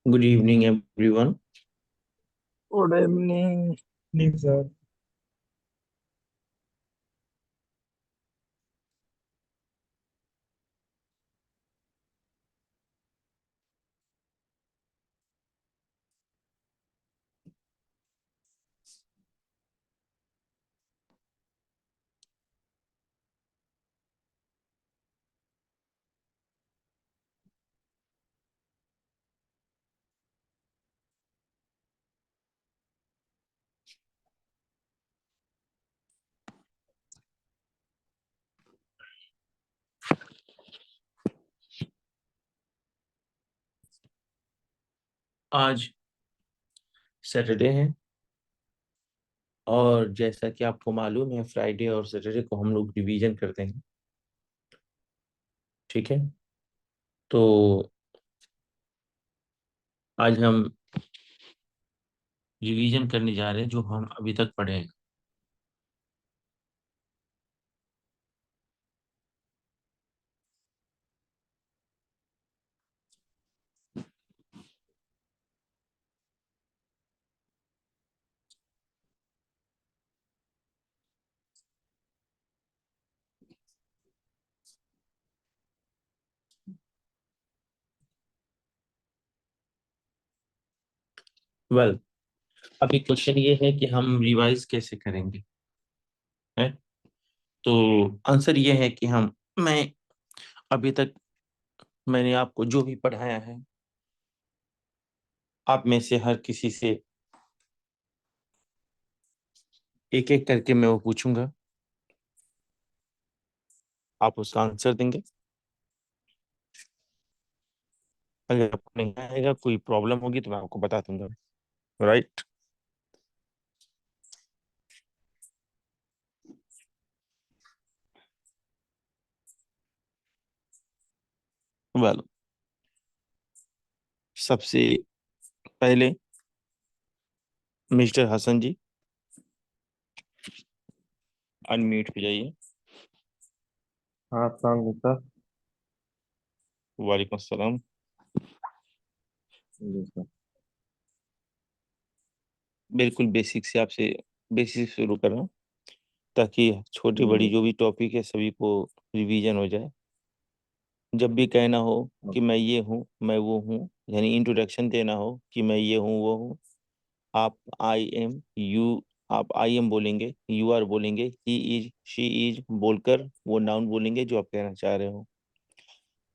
Good evening, everyone. Good evening. Evening, sir. आज Saturday है और जैसा कि आपको मालूम है, फ्राइडे और सैटरडे को हम लोग रिवीजन करते हैं। ठीक है, तो आज हम रिवीजन करने जा रहे हैं जो हम अभी तक पढ़े हैं। वेल, अभी क्वेश्चन ये है कि हम रिवाइज कैसे करेंगे, है? तो आंसर ये है कि मैं अभी तक मैंने आपको जो भी पढ़ाया है, आप में से हर किसी से एक एक करके मैं वो पूछूंगा, आप उसका आंसर देंगे। अगर आपको नहीं आएगा, कोई प्रॉब्लम होगी तो मैं आपको बता दूंगा, राइट? वेल, सबसे पहले मिस्टर हसन जी अनम्यूट हो जाइए। हाँ, अस्सलाम वालेकुम सर। वालेकुम अस्सलाम। जी सर। बिल्कुल बेसिक से आपसे बेसिक शुरू कर रहा हूँ, ताकि छोटी बड़ी जी जो भी टॉपिक है सभी को रिवीजन हो जाए। जब भी कहना हो कि मैं ये हूँ, मैं वो हूँ, यानी इंट्रोडक्शन देना हो कि मैं ये हूँ वो हूँ, आप आई एम यू आप आई एम बोलेंगे, यू आर बोलेंगे, ही इज शी इज बोलकर वो नाउन बोलेंगे जो आप कहना चाह रहे हो।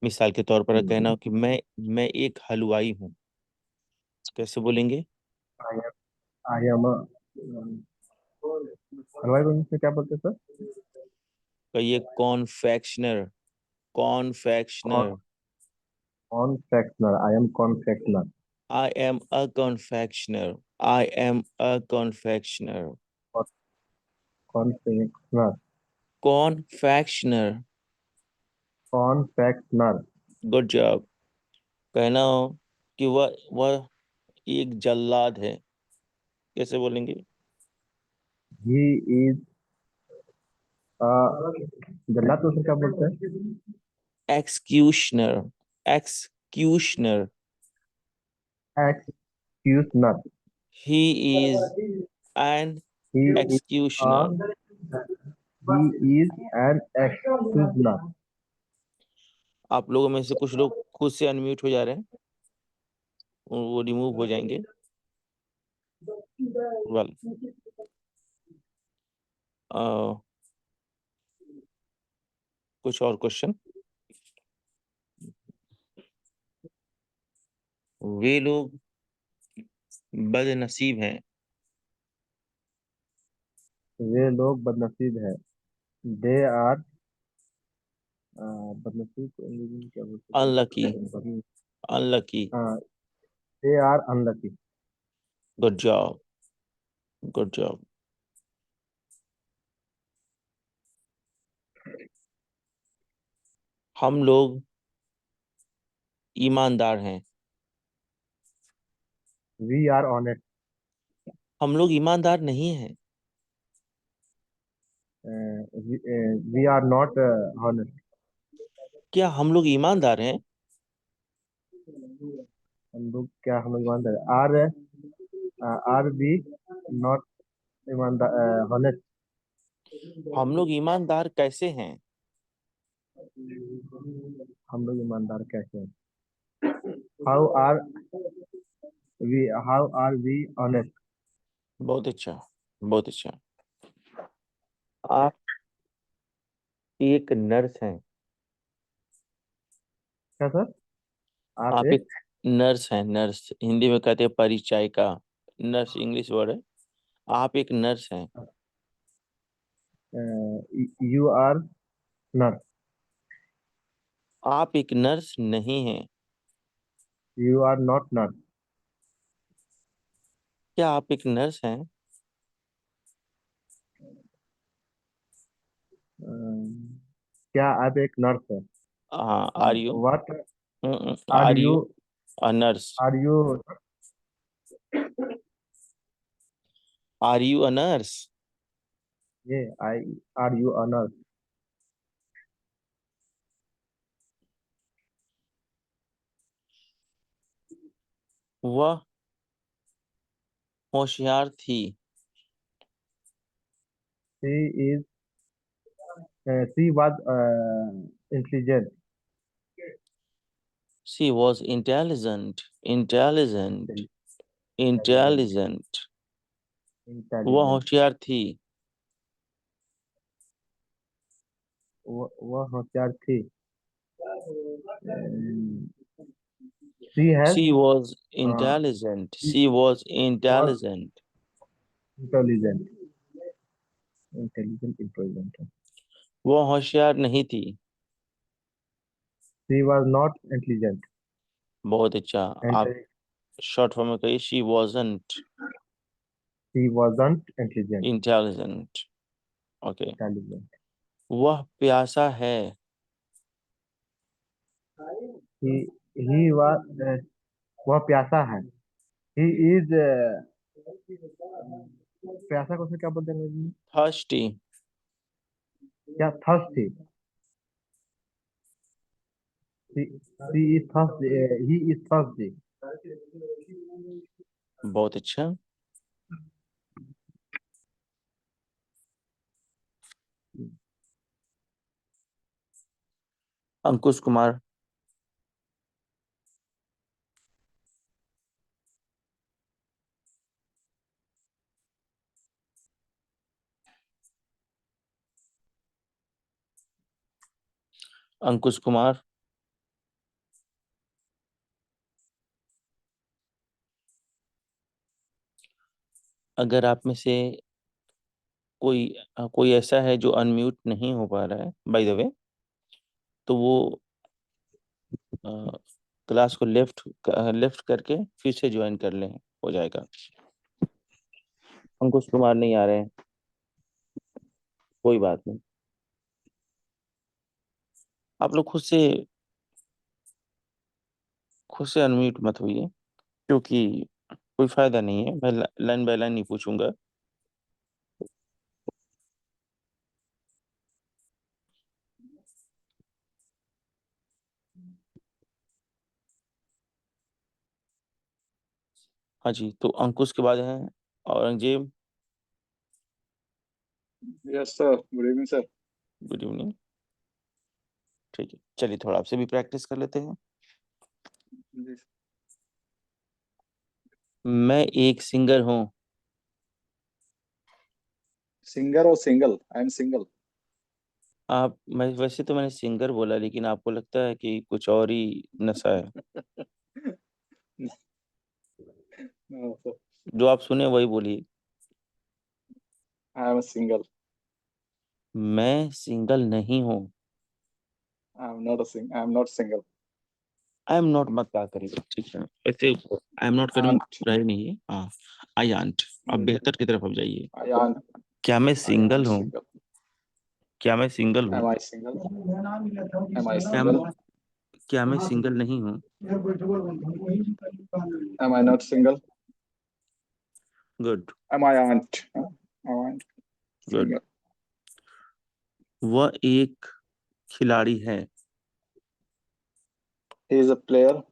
मिसाल के तौर पर कहना हो कि मैं एक हलवाई हूँ, कैसे बोलेंगे? आई एम हलवाई बनने से क्या बोलते हैं सर? कहिए कॉन्फेक्शनर। कौन? Confectioner. Confectioner. I am confectioner. I am a confectioner. I am a confectioner. Confectioner. Confectioner. Confectioner. Good job. कहना हो कि वह एक जल्लाद है, कैसे बोलेंगे? ही इज जन्नत को क्या बोलते हैं? Executioner. Executioner. एक्सक्यूशनर। He is an he is executioner. He is an एक्सक्यूशनर। आप लोगों में से कुछ लोग खुद से अनम्यूट हो जा रहे हैं, वो रिमूव हो जाएंगे। वेल, कुछ और क्वेश्चन? वे लोग बदनसीब हैं। वे लोग बदनसीब है। दे आर बदनसीब को अंग्रेजी में क्या बोल अनलकी। सकते हैं? अनलकी। हाँ, they are unlucky. Good job. Good job. हम लोग ईमानदार हैं। We are honest. हम लोग ईमानदार नहीं हैं। We are not honest. क्या हम लोग ईमानदार हैं? हम लोग ईमानदार आर आर वी नॉट ईमानदार ऑनेस्ट। हम लोग ईमानदार कैसे हैं? हम लोग ईमानदार कैसे हैं? How are how are we honest. बहुत अच्छा। बहुत अच्छा। आप एक नर्स हैं। क्या सर? आप आप एक एक नर्स हैं। नर्स हिंदी में कहते हैं परिचायिका। नर्स इंग्लिश वर्ड है। आप एक नर्स हैं। You are nurse. आप एक नर्स नहीं हैं। You are not nurse. क्या आप एक नर्स हैं? क्या आप एक नर्स है? हाँ, are you? What are are you you a nurse? Are you are you a nurse? ये I are you a nurse? वह होशियार थी। She is she was intelligent. She was intelligent. Intelligent. Intelligent. वह intelligent. होशियार थी। वह होशियार थी। She has she was intelligent. She was was intelligent. Intelligent. Intelligent intelligent. वह होशियार नहीं थी। She was not intelligent. बहुत अच्छा। एंड आप शॉर्ट फॉर्म में कहिए she wasn't she wasn't intelligent. Intelligent. Okay. Intelligent. वह प्यासा है। ही ही वाज वह प्यासा है। ही इज प्यासा को उसमें क्या बोलते हैं अंग्रेजी में? थर्स्टी। क्या thirsty? She is thirsty. He is thirsty. बहुत अच्छा। अंकुश कुमार। अंकुश कुमार। अगर आप में से कोई ऐसा है जो अनम्यूट नहीं हो पा रहा है बाय द वे, तो वो क्लास को लेफ्ट करके फिर से ज्वाइन कर लें, हो जाएगा। अंकुश कुमार नहीं आ रहे हैं, कोई बात नहीं। आप लोग खुद से अनम्यूट मत होइए, क्योंकि कोई फायदा नहीं है। मैं लाइन बाय लाइन नहीं पूछूंगा। हाँ जी, तो अंकुश के बाद है Aurangzeb. Yes sir, good evening sir. Good evening. ठीक है, चलिए थोड़ा आपसे भी प्रैक्टिस कर लेते हैं। जी मैं एक सिंगर हूँ। सिंगर और सिंगल, आई एम सिंगल। आप मैं वैसे तो मैंने सिंगर बोला, लेकिन आपको लगता है कि कुछ और ही नशा है। नो सर, जो आप सुने वही बोलिए। I am single. मैं सिंगल नहीं हूँ। I am not single. I am not मत क्या करिए, ठीक है। वैसे आई एम नॉट करूँ आंट। रहे नहीं है। हाँ, आई आंट। अब बेहतर की तरफ अब जाइए। I aunt. क्या मैं आई सिंगल आंट हूँ? सिंगल। क्या मैं सिंगल हूँ? Am I single? Am I क्या सिंगल? क्या मैं सिंगल नहीं हूँ? Am I not single? Good. Am I aunt? Am I good. Single? वह एक खिलाड़ी है। He is a player.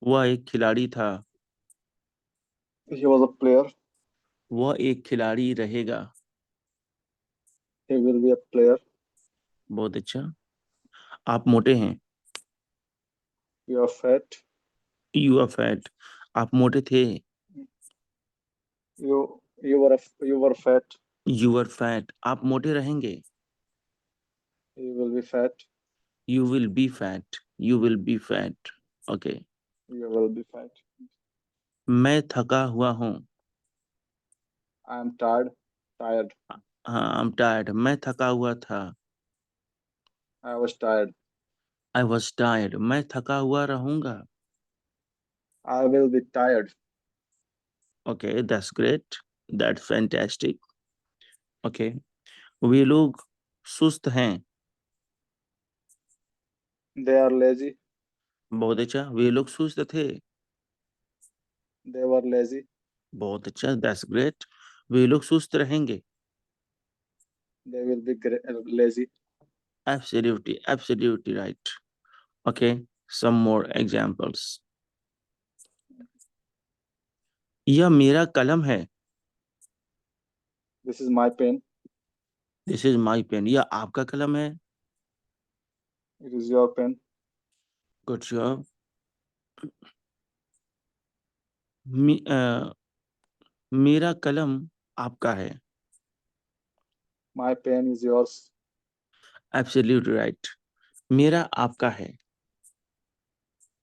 वह एक खिलाड़ी था। He was a player. वह एक खिलाड़ी रहेगा। He will be a player. बहुत अच्छा। आप मोटे हैं। You are fat. You are fat. आप मोटे थे। You you were fat. You are fat. आप मोटे रहेंगे। You will be fat. You will be fat. You will be fat. Okay. You will be fat. मैं थका हुआ हूँ। I am tired. टायर्ड। हाँ, आई एम टायर्ड। मैं थका हुआ था। I was tired. I was tired. मैं थका हुआ रहूंगा। I will be tired. Okay, that's great. That's fantastic. Okay. वे लोग सुस्त हैं। They are lazy. बहुत अच्छा। वे लोग सुस्त थे। They were lazy. बहुत अच्छा, दैट्स ग्रेट। वे लोग सुस्त रहेंगे। They will be lazy. Absolutely, absolutely right. Okay, some more examples. यह मेरा कलम है। This is my pen. This is my pen. यह आपका कलम है। It is your pen. Good job. May, uh, मेरा कलम आपका है। My pen is yours. Absolutely right. मेरा आपका है।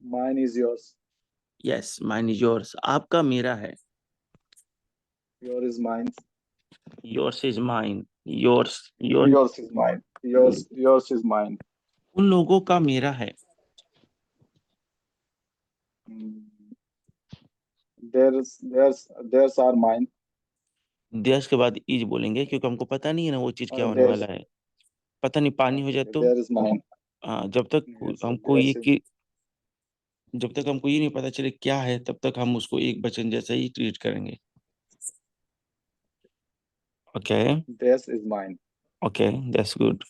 Mine is yours. Yes, mine is yours. आपका मेरा है। Your is mine. Yours is mine. Yours yours is mine. Yours is mine. उन लोगों का मेरा है। Theirs are mine. देश के बाद इज बोलेंगे, क्योंकि हमको पता नहीं है ना वो चीज क्या होने देयर्स। वाला है। पता नहीं, पानी हो जाए तो। There is mine. हाँ, जब तक हमको ये देयर्स इज। कि जब तक हमको ये नहीं पता चले क्या है, तब तक हम उसको एक वचन जैसा ही ट्रीट करेंगे। Okay. Theirs is mine. Okay, that's good.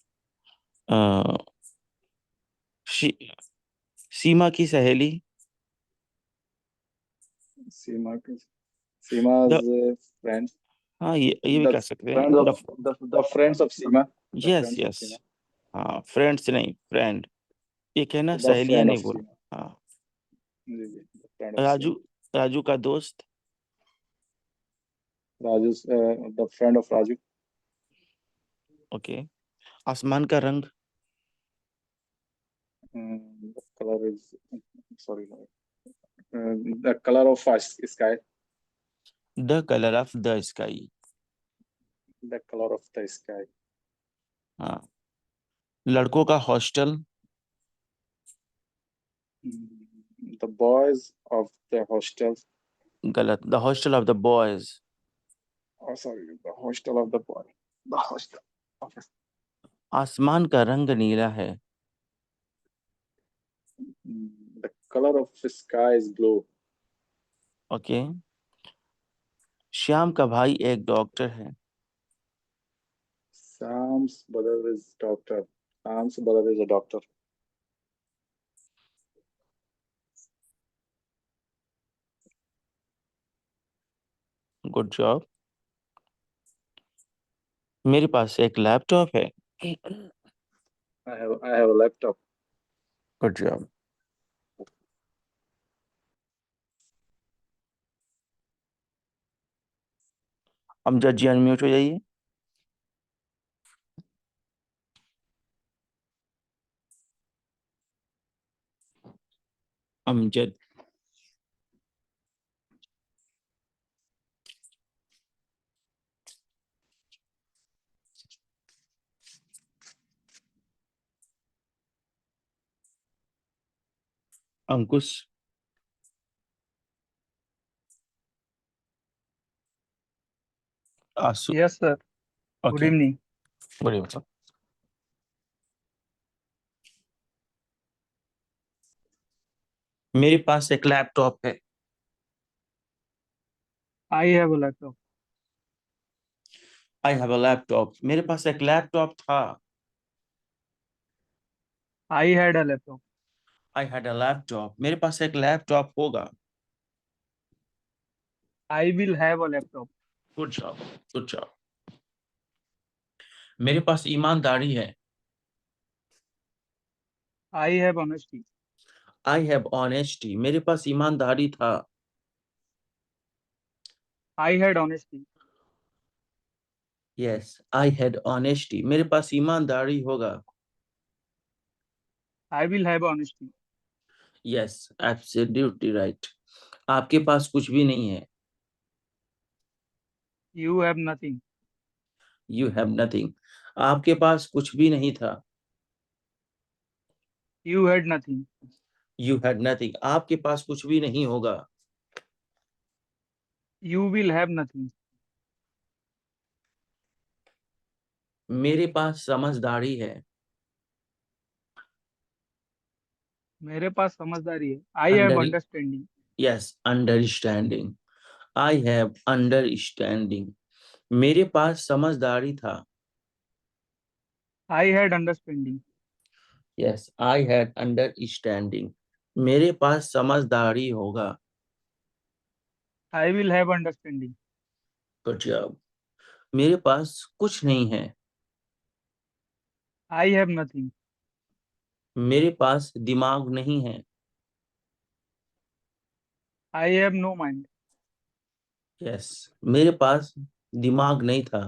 Seema की सहेली। सीमा की। Seema's the friend. हाँ, ये भी The कह सकते friend हैं। of the friends of Seema. The yes friends of yes. Seema. हाँ, फ्रेंड्स नहीं, फ्रेंड। ये कहना, The सहेलियां friend नहीं of बोल। Seema. हाँ। जी जी, the friend of Raju. Seema. Raju का दोस्त। Raju's the friend of Raju. Okay. आसमान का रंग। The color is sorry. The color of sky. The colour of the sky. The color of the sky. हाँ। लड़कों का hostel. The boys of the hostel. गलत। The hostel of the boys. Oh, sorry, the hostel of the boy. The hostel. Okay. आसमान का रंग नीला है। The color of the sky is blue. Okay. Shyam का भाई एक डॉक्टर है। Sam's brother is doctor. Sam's brother is a doctor. Good job. मेरे पास एक लैपटॉप है। I have a laptop. Good job. Amjad ji, unmute हो जाइए। Amjad, Ankush, Asu. Yes, sir. Good okay, evening. बढ़िया बताओ। मेरे पास एक लैपटॉप है। I have a laptop. I have a laptop. मेरे पास एक लैपटॉप था। I had a laptop. I had a laptop. मेरे पास एक लैपटॉप होगा। I will have a laptop. Good job, good job. मेरे पास ईमानदारी है। I have honesty. I have honesty. मेरे पास ईमानदारी था। I had honesty. Yes, I had honesty. मेरे पास ईमानदारी होगा। I will have honesty. Yes, absolutely right. आपके पास कुछ भी नहीं है। You have nothing. You have nothing. आपके पास कुछ भी नहीं था। You had nothing. You had nothing. आपके पास कुछ भी नहीं होगा। You will have nothing. मेरे पास समझदारी है। मेरे पास समझदारी है. I have under understanding. Yes, understanding. I have understanding. मेरे पास समझदारी था। I had understanding. Yes, I had understanding. मेरे पास समझदारी होगा। I will have understanding. Good job. मेरे पास कुछ नहीं है। I have nothing. मेरे पास दिमाग नहीं है। I have no mind. Yes, मेरे पास दिमाग नहीं था।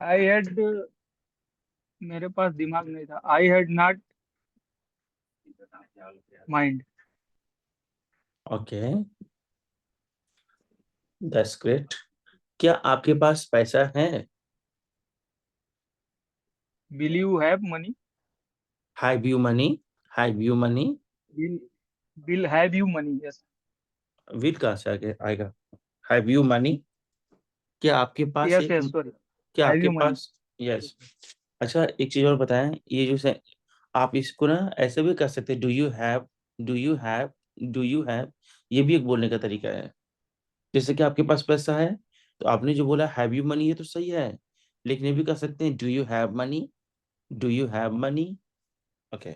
I had मेरे पास दिमाग नहीं था. I had not mind. Okay, that's great. क्या आपके पास पैसा है? Will you have money? Have you money? Have you money? Will will have you money? Yes. Will कहाँ से आगे आएगा? Have you money? क्या आपके पास Yes, एक yes. Sorry. क्या Have आपके you money? Pass yes. अच्छा, एक चीज और बताएं। ये जो से आप इसको ना ऐसे भी कर सकते हैं। Do you have, do you have, do you have. ये भी एक बोलने का तरीका है। जैसे कि आपके पास पैसा है, तो आपने जो बोला हैव यू मनी, ये तो सही है। लेकिन ये भी कर सकते हैं, do you have money, do you have money. Okay,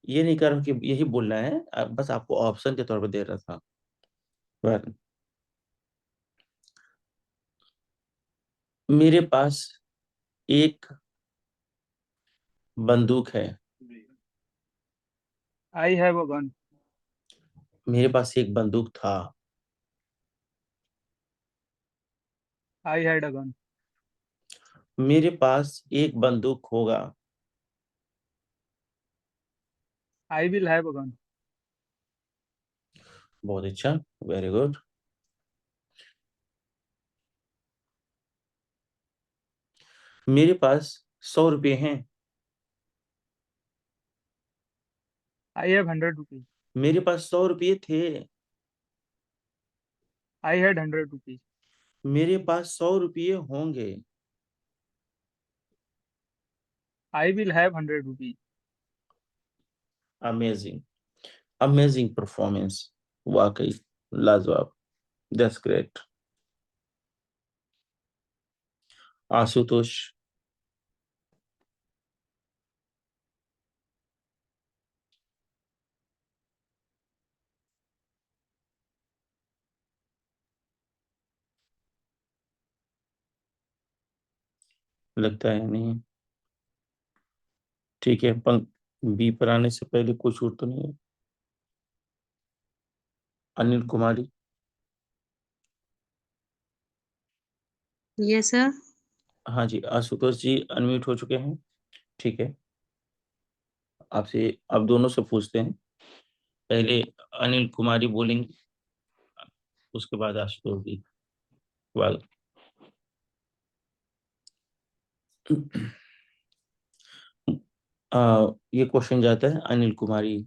ये नहीं कर रहा कि यही बोलना है, बस आपको ऑप्शन के तौर पर दे रहा था। Well, मेरे पास एक बंदूक है। I have a gun. मेरे पास एक बंदूक था। I had a gun. मेरे पास एक बंदूक होगा। I will have a gun. बहुत अच्छा, वेरी गुड। मेरे पास 100 रुपये हैं। I have 100 rupees. मेरे पास 100 रुपये थे। I had 100 rupees. मेरे पास 100 रुपये होंगे। I will have 100 rupees. Amazing, amazing performance, वाकई लाजवाब, दैट्स ग्रेट। आशुतोष, लगता है नहीं। ठीक है, पंख बी पर आने से पहले कुछ छूट तो नहीं है? अनिल कुमारी। Yes sir. हाँ जी, आशुतोष जी अनम्यूट हो चुके हैं। ठीक है, आपसे, आप दोनों से पूछते हैं। पहले अनिल कुमारी बोलेंगे, उसके बाद आशुतोष जी, बाद ये क्वेश्चन जाता है अनिल कुमारी,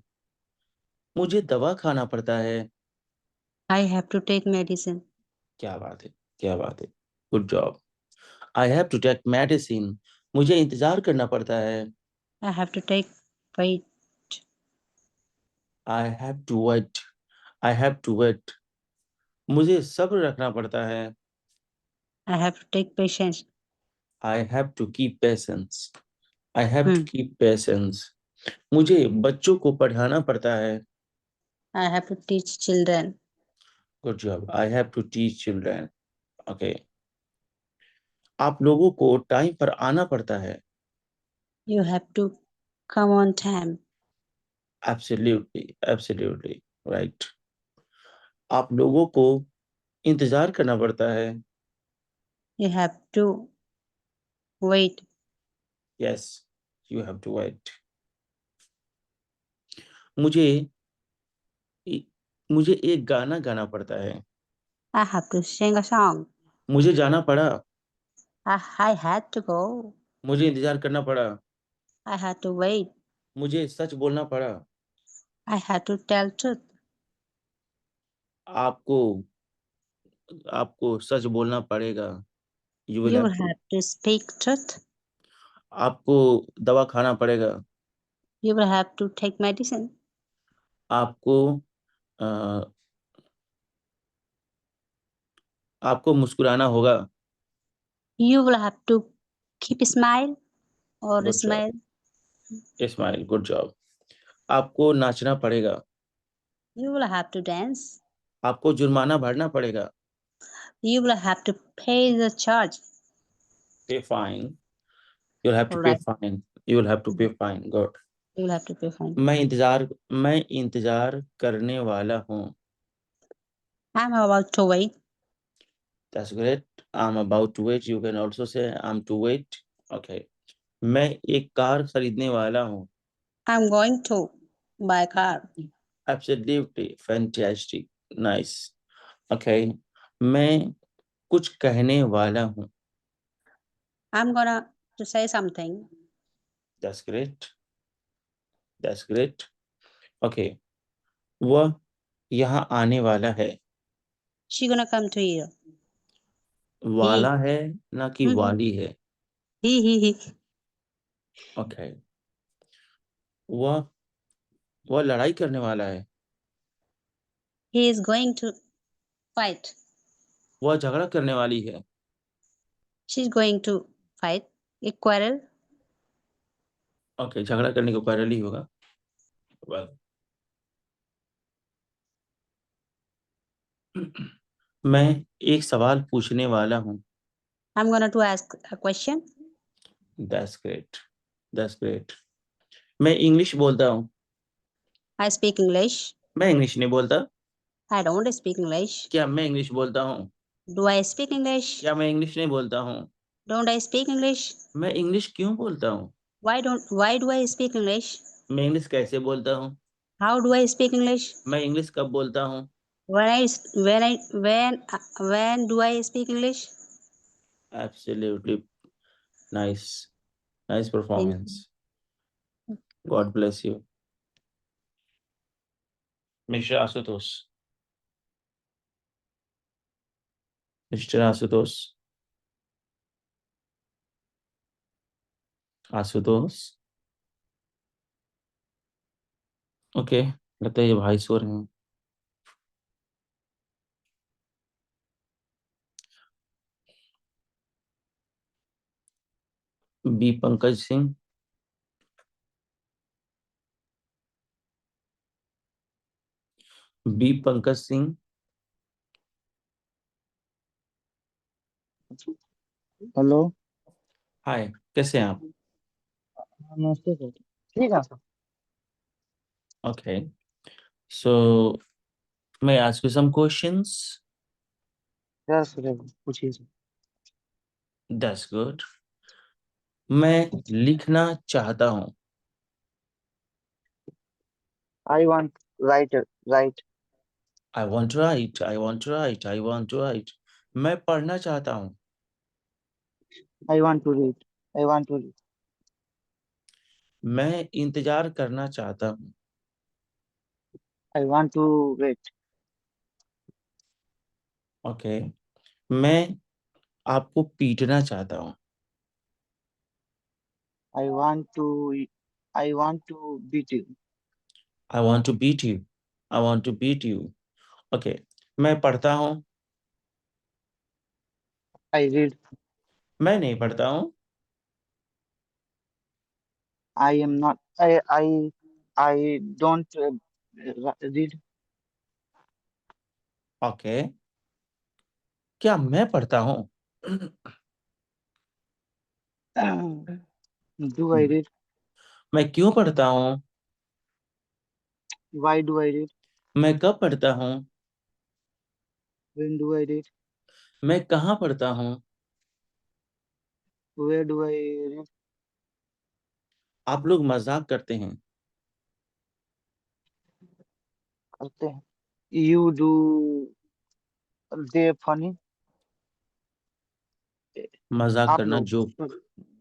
मुझे दवा खाना पड़ता है। I have to take medicine. क्या बात है, क्या बात है, good job. I have to take medicine, मुझे इंतजार करना पड़ता है। I have to take wait. I have to wait, I have to wait, मुझे सब्र रखना पड़ता है। I have to take patience. I have to keep patience, I have to Hmm. Keep patience, मुझे बच्चों को पढ़ाना पड़ता है। I have to teach children. Good job, I have to teach children. Okay, आप लोगों को टाइम पर आना पड़ता है। You have to come on time. Absolutely, absolutely right. आप लोगों को इंतजार करना पड़ता है। You have to wait. Yes, you have to wait. मुझे मुझे एक गाना गाना पड़ता है। I have to sing a song. मुझे जाना पड़ा, I had to go. मुझे इंतजार करना पड़ा, I had to wait. मुझे सच बोलना पड़ा। I had to tell truth. आपको आपको सच बोलना पड़ेगा। You will You have will to, have to speak truth. आपको दवा खाना पड़ेगा। You will have to take medicine. आपको अ, आपको मुस्कुराना होगा। You will have to keep a smile or good smile. Job, smile, good job. आपको नाचना पड़ेगा। You will have to dance. आपको जुर्माना भरना पड़ेगा। You will have to pay the charge. Pay fine, you will have to pay Right. Fine, you will have to pay fine, good. You will have to pay fine. मैं इंतजार करने वाला हूँ। I'm about to wait. That's great. I'm about to wait. You can also say I'm to wait. Okay. मैं एक car खरीदने वाला हूँ। I'm going to buy a car. Absolutely fantastic. Nice. Okay. मैं कुछ कहने वाला हूँ। I'm gonna to say something. That's great. That's great. Okay. वह यहाँ आने वाला है। She gonna come to you. वाला है ना कि Mhm. वाली है। He. Okay. वह लड़ाई करने वाला है। He is going to fight. वह झगड़ा करने वाली है। She's going to fight. A quarrel. Okay, झगड़ा करने को पैरल ही होगा। Well, मैं एक सवाल पूछने वाला हूँ। I'm gonna to ask a question. That's great. That's great. मैं इंग्लिश बोलता हूँ। I speak English. मैं इंग्लिश नहीं बोलता। I don't speak English. क्या मैं इंग्लिश बोलता हूँ? Do I speak English? क्या मैं इंग्लिश नहीं बोलता हूँ? Don't I speak English? मैं इंग्लिश क्यों बोलता हूँ? Why do I speak English? मैं इंग्लिश कैसे बोलता हूँ? How do I speak English? मैं इंग्लिश कब बोलता हूँ? When do I speak English? Absolutely nice. Nice Thank performance. God bless you. Mr. Asutosh. Mr. Asutosh. Ashutosh. Okay, लगता है ये भाई सो रहे हैं। B Pankaj Singh. B Pankaj Singh. Hello. Hi, कैसे हैं आप? नमस्ते सर। ठीक है sir. Okay, so may I ask you some questions? Yes sir, पूछिए सर। That's good. मैं लिखना चाहता हूँ। I want write. I want to write, I want to write, I want to write. मैं पढ़ना चाहता हूँ। I want to read. I want to read. मैं इंतजार करना चाहता हूँ। I want to wait. Okay. मैं आपको पीटना चाहता हूँ। I want to beat you. I want to beat you. I want to beat you. Okay. मैं पढ़ता हूँ। I read. मैं नहीं पढ़ता हूँ। I am not. I don't read. Okay. क्या मैं पढ़ता हूँ? Do I read? मैं क्यों पढ़ता हूँ? Why do I read? मैं कब पढ़ता हूँ? When do I read? मैं कहाँ पढ़ता हूँ? Where do I read? आप लोग मजाक करते हैं। करते हैं। You do. They funny. मजाक आप करना, लोग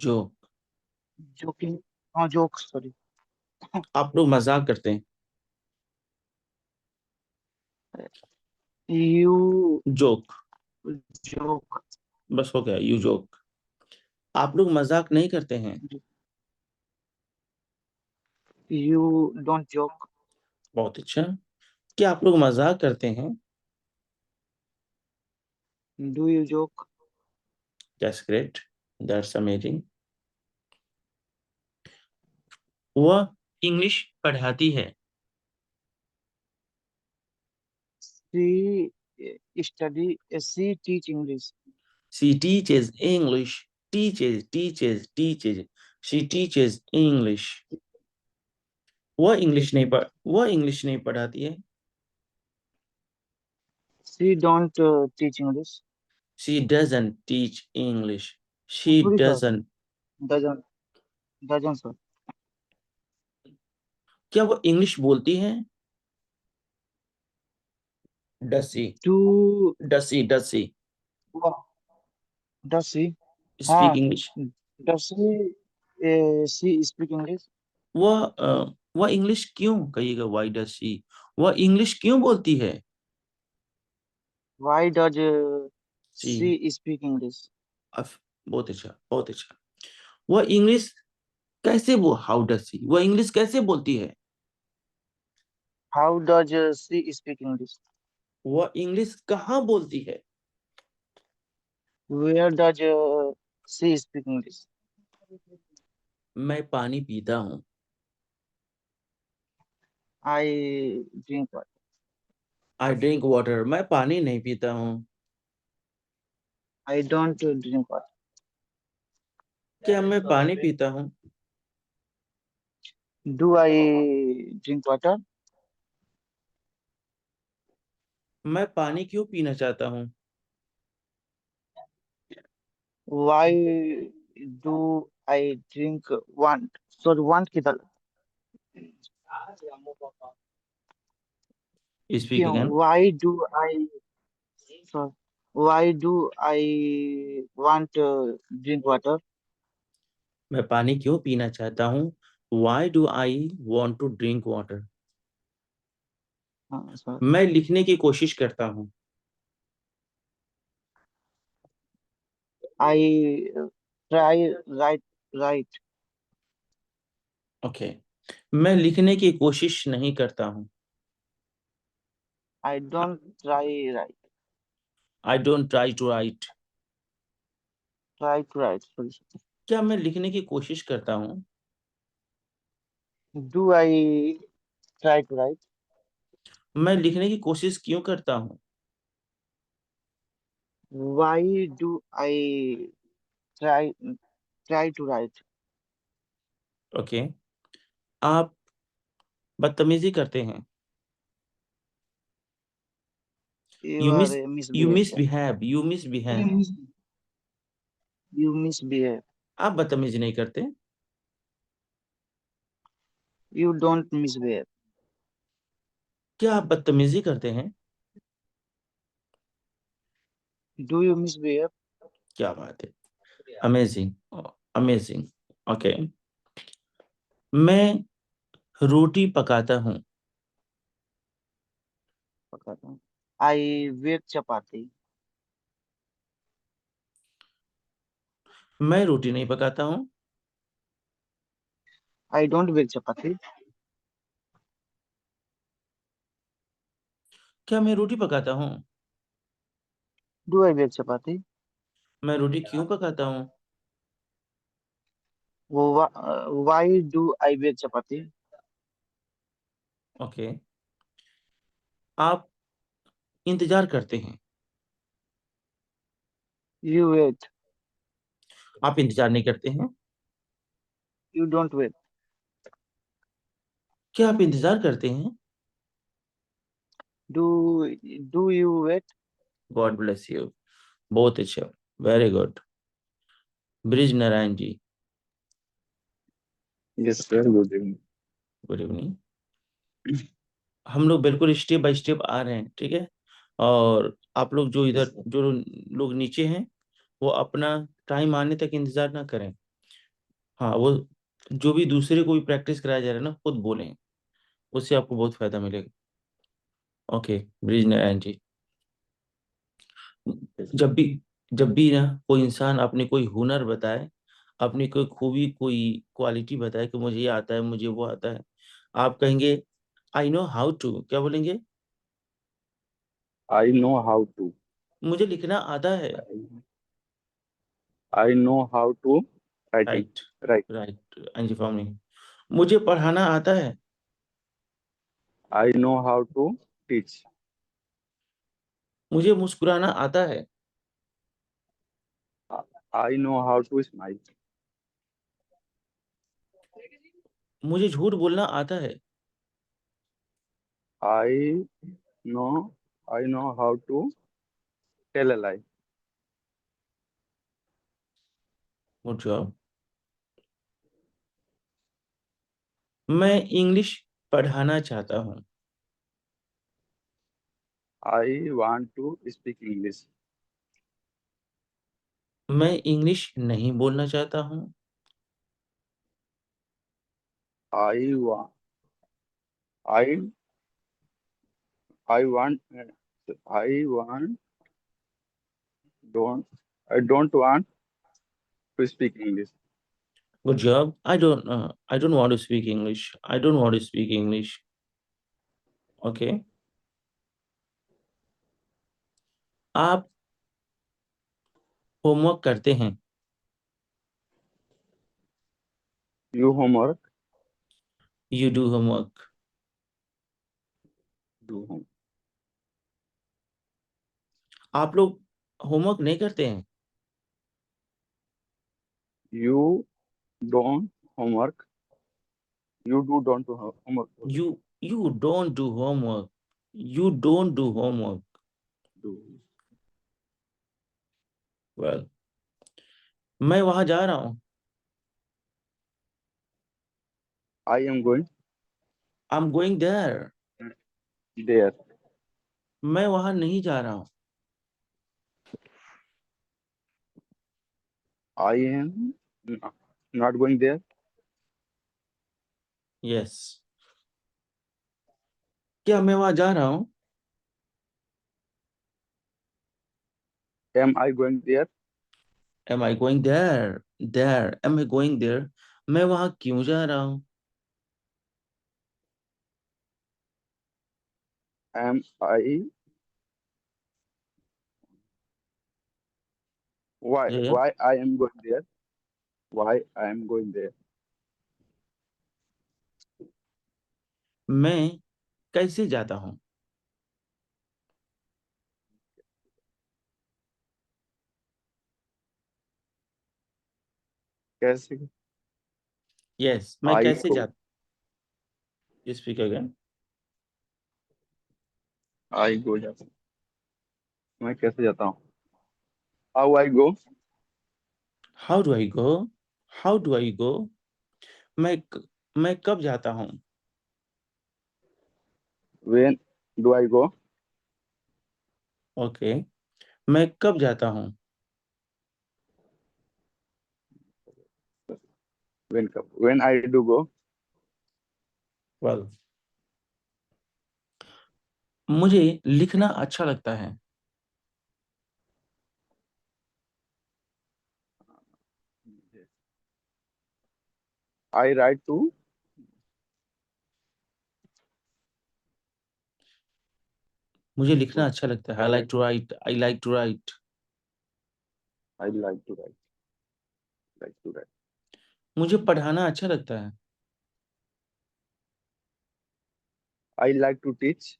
जोक। joking. हाँ joke. Sorry. आप लोग मजाक करते हैं। You joke. joke. बस हो गया, यू जोक। आप लोग मजाक नहीं करते हैं। You don't joke. बहुत अच्छा। क्या आप लोग मजाक करते हैं? Do you joke? That's great, that's amazing. वह इंग्लिश पढ़ाती है। She study. She teach English. She teaches English. Teaches. She teaches English. वह इंग्लिश नहीं पढ़ाती है। She don't teach English. She doesn't teach English. She Sorry, sir. doesn't. Doesn't, sir. क्या वो English बोलती है? Does she? To Does she does she? speak हाँ. English? Does she speak English? वह इंग्लिश क्यों कहिएगा? Why does she? वह English क्यों बोलती है? Why does She. she speak English? बहुत अच्छा, बहुत अच्छा। वह इंग्लिश कैसे हाउ डज सी? वह इंग्लिश कैसे बोलती है? How does she speak English? वह इंग्लिश कहाँ बोलती है? Where does she speak English? मैं पानी पीता हूँ। I drink water. I drink water. मैं पानी नहीं पीता हूँ। I don't drink water. क्या मैं पानी पीता हूँ? Do I drink water? मैं पानी क्यों पीना चाहता हूँ? Why do I drink want? Sorry, want किधर? स्पीक क्यों? Again. Why do I? Sorry. Why do I want drink water? मैं पानी क्यों पीना चाहता हूँ? Why do I want to drink water? हाँ, sorry. मैं लिखने की कोशिश करता हूँ। I try write. ओके। मैं लिखने की कोशिश नहीं करता हूँ। I don't try write. I don't try to write. Try to write. Sorry. क्या मैं लिखने की कोशिश करता हूँ? Do I try to write? मैं लिखने की कोशिश क्यों करता हूँ? Why do I try to write? Okay. आप बदतमीजी करते हैं। You you are miss a you misbehaved. Misbehave. You misbehave. आप बदतमीजी नहीं करते। You don't misbehave. क्या आप बदतमीजी करते हैं? Do you misbehave? क्या बात है, अमेजिंग, अमेजिंग। ओके, मैं रोटी पकाता हूँ। पकाता हूँ। I bake chapati. मैं रोटी नहीं पकाता हूँ। I don't bake chapati. क्या मैं रोटी पकाता हूँ? Do I bake chapati? मैं रोटी क्यों पकाता हूँ? Why do I bake chapati? Okay, आप इंतजार करते हैं। You wait. आप इंतजार नहीं करते हैं। You don't wait. क्या आप इंतजार करते हैं? Do do you wait? God bless you, बहुत अच्छा, very good. Bridge Narayan ji, Yes, sir. Good evening. Good evening. हम लोग बिल्कुल स्टेप बाय स्टेप आ रहे हैं, ठीक है? और आप लोग जो इधर जो लोग नीचे हैं वो अपना टाइम आने तक इंतजार ना करें। हाँ, वो जो भी दूसरे को भी प्रैक्टिस कराया जा रहा है ना, खुद बोलें, उससे आपको बहुत फायदा मिलेगा। ओके, ब्रिज नारायण जी, जब भी ना कोई इंसान अपनी कोई हुनर बताए, अपनी कोई खूबी, कोई क्वालिटी बताए कि मुझे ये आता है, मुझे वो आता है, आप कहेंगे आई नो हाउ टू। क्या बोलेंगे? I know how to. मुझे लिखना आता है। I know how to writing. Right, Right. Right, अंजी फार्मिंग। मुझे पढ़ाना आता है। I know how to teach. मुझे मुस्कुराना आता है। I know how to smile. मुझे झूठ बोलना आता है। I I know how to tell a lie. Good job. मैं इंग्लिश पढ़ाना चाहता हूँ। I want to speak English. मैं इंग्लिश नहीं बोलना चाहता हूँ। I want I I want I want don't I don't want to speak English. Good job. I don't want to speak English. I don't want to speak English. Okay, आप homework करते हैं। You homework. You do homework. Do home. आप लोग homework नहीं करते हैं। You don't homework. Don't do homework. You you don't do homework. You don't do homework. Do. Well, मैं वहां जा रहा हूँ। I am going I am going there. there. मैं वहां नहीं जा रहा हूँ। I am not going there. Yes, क्या मैं वहां जा रहा हूँ? Am I going there? Am I going there? There, am I going there? मैं वहां क्यों जा रहा हूँ? Am I ये why I am going there? Why I am going there? मैं कैसे जाता हूँ? कैसे? यस, मैं I कैसे go. जाता? Speak again. I go जाता हूँ। मैं कैसे जाता हूँ? How I go? How do I go? How do I go? मैं कब जाता हूँ? When Do I go? ओके, मैं कब जाता हूँ? When I do go? Well, मुझे लिखना अच्छा लगता है। I write to. मुझे लिखना अच्छा लगता है। I like to write, I like to write. I like to write. Like to write. मुझे पढ़ाना अच्छा लगता है। I like to teach.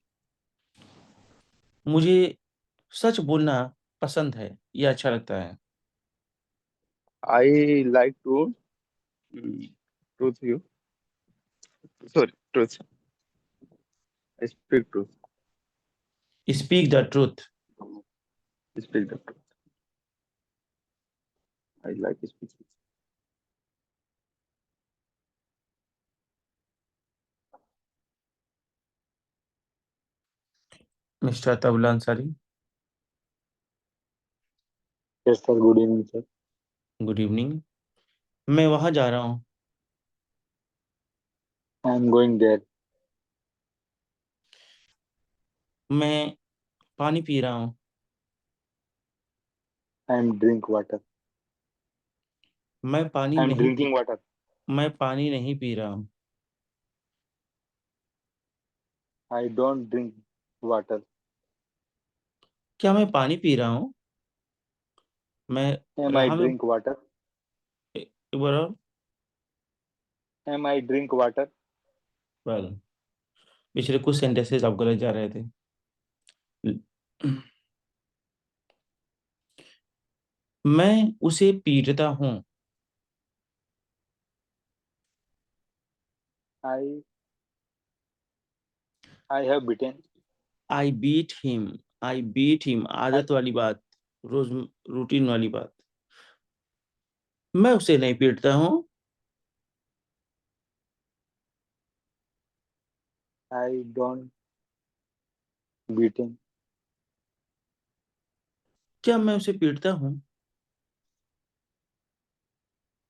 मुझे सच बोलना पसंद है, ये अच्छा लगता है। I like to truth you. Sorry, truth. I speak truth. Speak the truth. Speak the truth. I like to speak truth. Mister tabla Ansari, Yes, sir. Good evening, sir. Good evening. मैं वहां जा रहा हूँ। I am going there. मैं पानी P रहा हूँ। I am drink water. मैं पानी I am नहीं पी drinking water. मैं पानी नहीं पी रहा हूँ। I don't drink water. क्या मैं पानी पी रहा हूँ? मैं Am I रहा मैं drink water? एक बार और। Am I drink water? Well, पिछले कुछ सेंटेंसेस आप गलत जा रहे थे। मैं उसे पीटता हूँ। I have beaten. I beat him. I beat him, आदत वाली बात, रोज रूटीन वाली बात। मैं उसे नहीं पीटता हूँ। I don't beaten. क्या मैं उसे पीटता हूँ?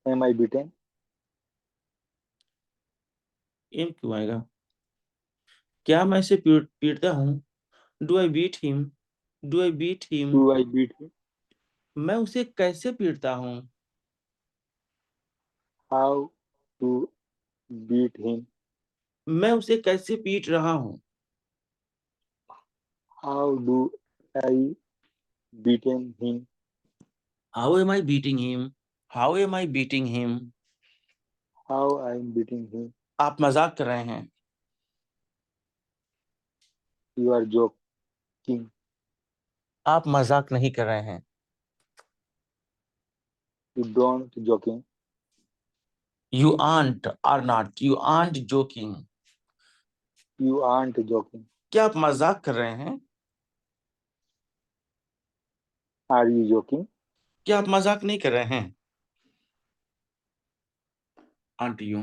Am I beaten? एम क्यों आएगा? क्या मैं इसे पीटता हूँ? Do I beat him? Do I beat him? Do I beat him? मैं उसे कैसे पीटता हूँ? How to beat him? मैं उसे कैसे पीट रहा हूँ? How do I beaten him? How am I beating him? How am I beating him? How I am beating him? आप मजाक कर रहे हैं। You are joking. आप मजाक नहीं कर रहे हैं। You don't joking. You aren't are not, you aren't joking. You aren't joking. क्या आप मजाक कर रहे हैं? Are you joking? क्या आप मजाक नहीं कर रहे हैं? Aunt you.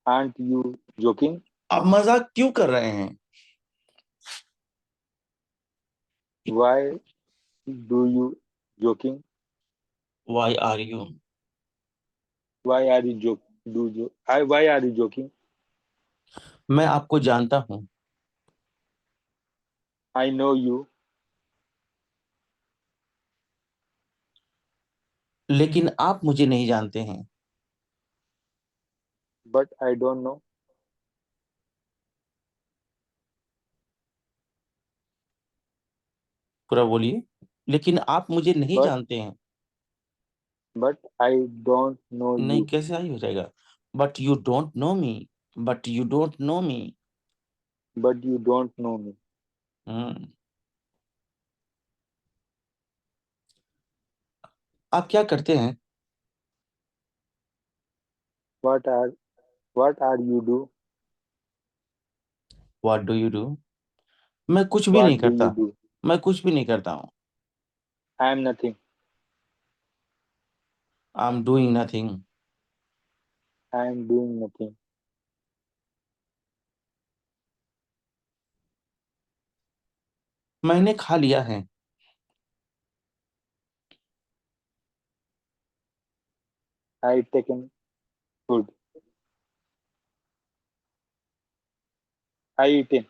Aren't you joking? आप मजाक क्यों कर रहे हैं? Why do you joking? Why are you? Why are you joking? Why are you joking? मैं आपको जानता हूँ, I know you, लेकिन आप मुझे नहीं जानते हैं। but I don't know. पूरा बोलिए। लेकिन आप मुझे नहीं But जानते हैं। I don't know नहीं, you. कैसे आई हो जाएगा? But you don't know me. But you don't know me. But you don't know me. आप क्या करते हैं? What are you do? What do you do? मैं कुछ भी नहीं What do you करता। do? मैं कुछ भी नहीं करता हूँ। I am nothing. I am doing nothing. I am doing nothing. मैंने खा लिया है। I taken food. I eaten.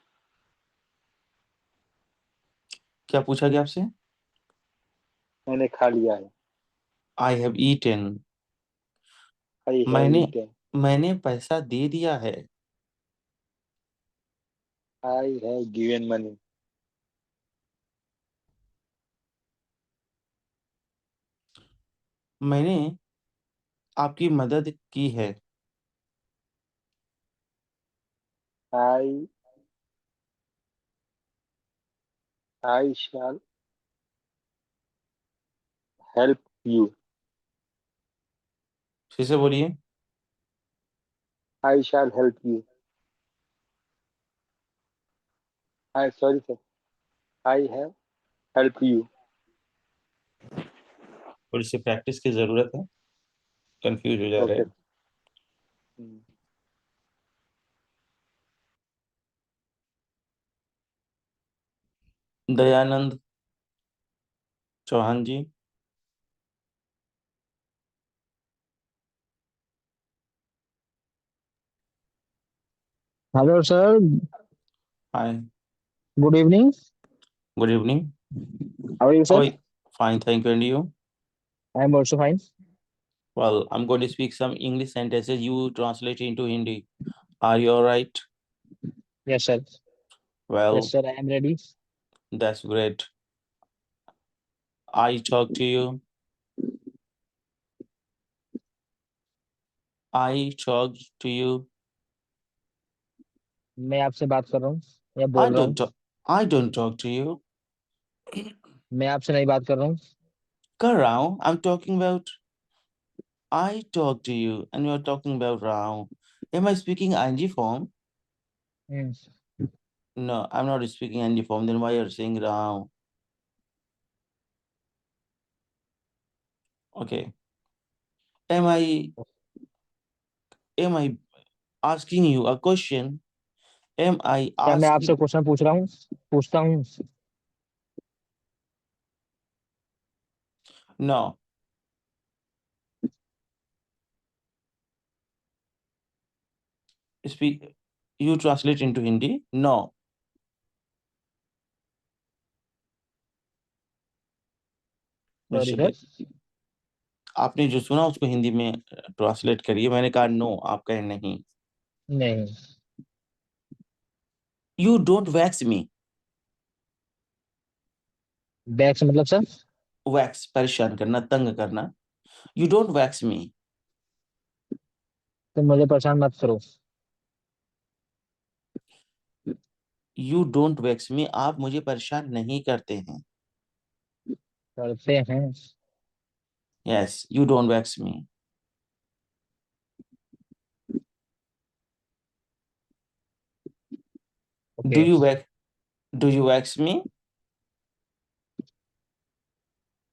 क्या पूछा गया आपसे? मैंने खा लिया है। I have eaten. I have मैंने eaten. मैंने पैसा दे दिया है। I have given money. मैंने आपकी मदद की है। I shall help you. फिर से बोलिए। I shall help you. Sorry sir. I have helped you. थोड़ी सी प्रैक्टिस की जरूरत है, कंफ्यूज हो जा रहे Okay. हैं। Hmm. Dayanand Chauhan ji. Hello sir, hi, good evening. Good evening. How are you how, sir? Fine, thank you, and you? I am also fine. Well, I'm going to speak some English sentences. You translate into Hindi. Are you all right? Yes sir, Well, yes sir, I am ready. that's great. I talk to you. I talk to you. मैं आपसे बात कर रहा हूँ या I बोल रहा don't हूँ? talk. I don't talk to you. मैं आपसे नहीं बात कर रहा हूँ। कर रहा हूँ. I'm talking about. I talk to you, and you're talking about Rao. Am I speaking ing form? Hmm, No, I'm not speaking ing form. Then why you're saying Rao? Okay. Am I asking you a question? Am I क्या मैं आपसे asking? Question पूछ रहा हूँ? पूछता हूँ। No. Speak. You translate into Hindi? No. Sorry चलिए, sir. आपने जो सुना उसको हिंदी में ट्रांसलेट करिए। मैंने कहा नो, आप कहें नहीं। नहीं, you don't vex me. Back से मतलब सर? वैक्स, परेशान करना, तंग करना। यू डोंट वैक्स मी। तो मुझे परेशान मत करो। यू डोंट वैक्स मी, आप मुझे परेशान नहीं करते हैं। करते हैं। Yes, you don't vex me. Do okay. You vex, do you vex me?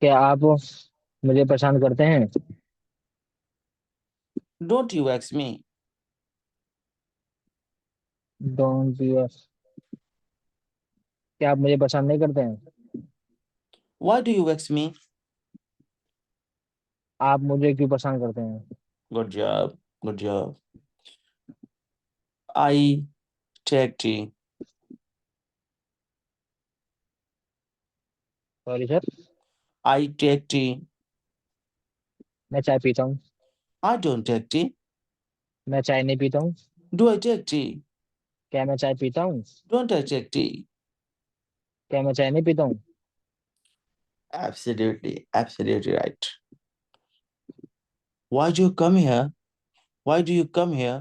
क्या आप मुझे परेशान करते हैं? Don't you vex me? Don't you? क्या आप मुझे परेशान नहीं करते हैं? Why do you vex me? आप मुझे क्यों परेशान करते हैं? Good job, good job. I take tea. Sorry sir. I take tea. मैं चाय पीता हूँ। I don't take tea. मैं चाय नहीं पीता हूँ। Do I take tea? क्या मैं चाय पीता हूँ? Don't I take tea? क्या मैं चाय नहीं पीता हूँ? Absolutely, absolutely right. Why do you come here? Why do you come here?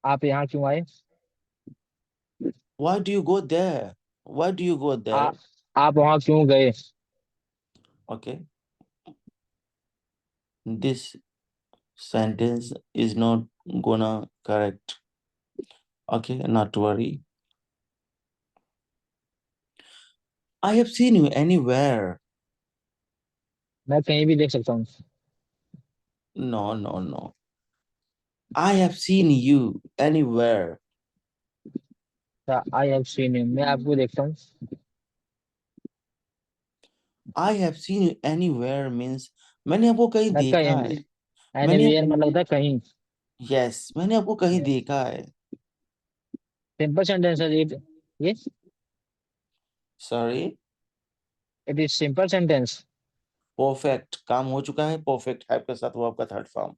आप यहाँ क्यों आए? Why do you go there? Why do you go uh, there? आप वहाँ क्यों गए? Okay, this sentence is not gonna correct. Okay, not to worry. I have seen you anywhere. मैं कहीं भी देख सकता हूँ। No, no, no. I have seen you anywhere. I have seen you, मैं आपको देखता हूँ। आई have seen you anywhere means मैंने आपको कहीं मैं देखा कहीं है। मैंने एनीवेयर मतलब होता है कहीं। यस मैंने आपको कहीं देखा है। सिंपल सेंटेंस है ये sorry. It is simple sentence. Perfect काम हो चुका है, परफेक्ट हैव के साथ वो आपका थर्ड फॉर्म।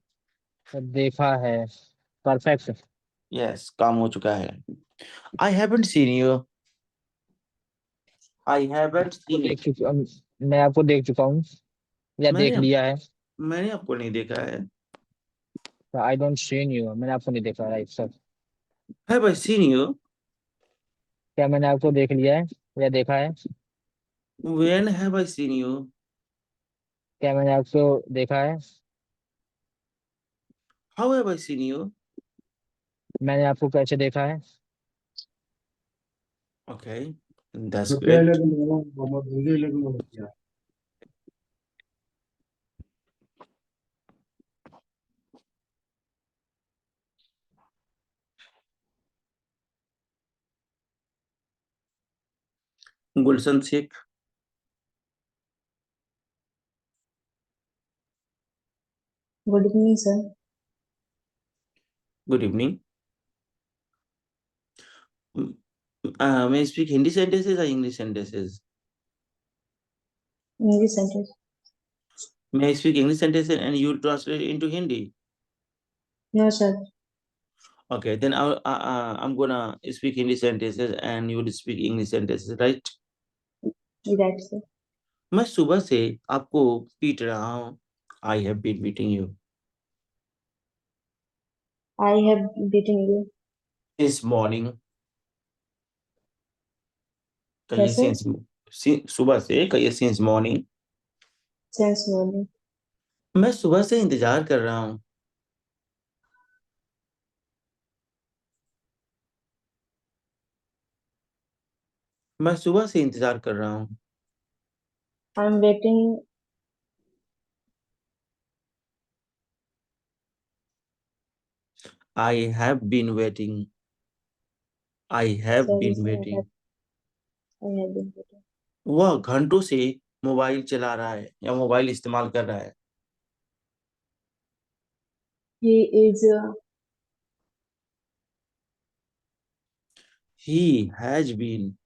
देखा है परफेक्ट। यस काम हो चुका है। I haven't seen you. I haven't seen you. देख चुका मैं आपको देख चुका हूँ या देख मैंने लिया है। मैंने आपको नहीं देखा है। आई डोंट सीन यू मैंने आपको नहीं देखा right sir. Have I seen you? क्या मैंने आपको देख लिया है या देखा है? When have I seen you? क्या मैंने आपको देखा है? How have I seen you? मैंने आपको कैसे देखा है? ओके दैट्स रुपया ग्रेट। लेके मोहम्मद मुझे लेके बोलो क्या। Gulshan Shaikh. Good evening, sir. Good evening. may I speak Hindi sentences or English sentences? English sentence. May I speak English sentences and you translate it into Hindi? No, sir. Okay, then I'm gonna speak Hindi sentences and you will speak English sentences, right? Right, sir. मैं सुबह से आपको पीट रहा हूँ। I have been beating you. I have beaten you. This morning. कहिए Yes, sir. सुबह से कहिए since morning. Since morning. मैं सुबह से इंतजार कर रहा हूँ। मैं सुबह से इंतजार कर रहा हूँ। I'm waiting. I have been waiting. I have Sorry, been sir. waiting. I have been waiting. वह घंटों से मोबाइल चला रहा है या मोबाइल इस्तेमाल कर रहा है। He is. He has been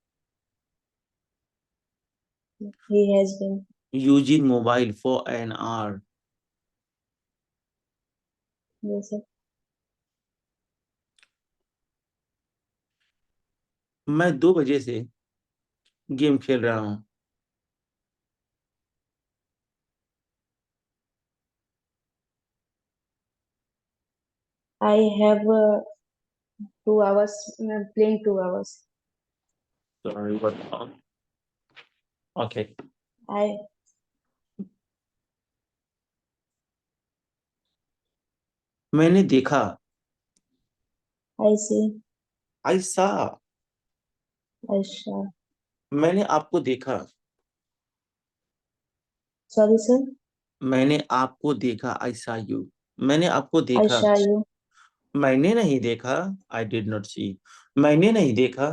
He has been. using mobile for an hour. Yes, sir. मैं 2 बजे से गेम खेल रहा हूँ। I have 2 hours playing 2 hours. Sorry, what? Okay. I मैंने देखा। see. I saw. I saw. मैंने आपको देखा। Sorry, sir. मैंने आपको देखा। I saw you. मैंने आपको I देखा। saw you. मैंने नहीं देखा। I did not see. मैंने नहीं देखा।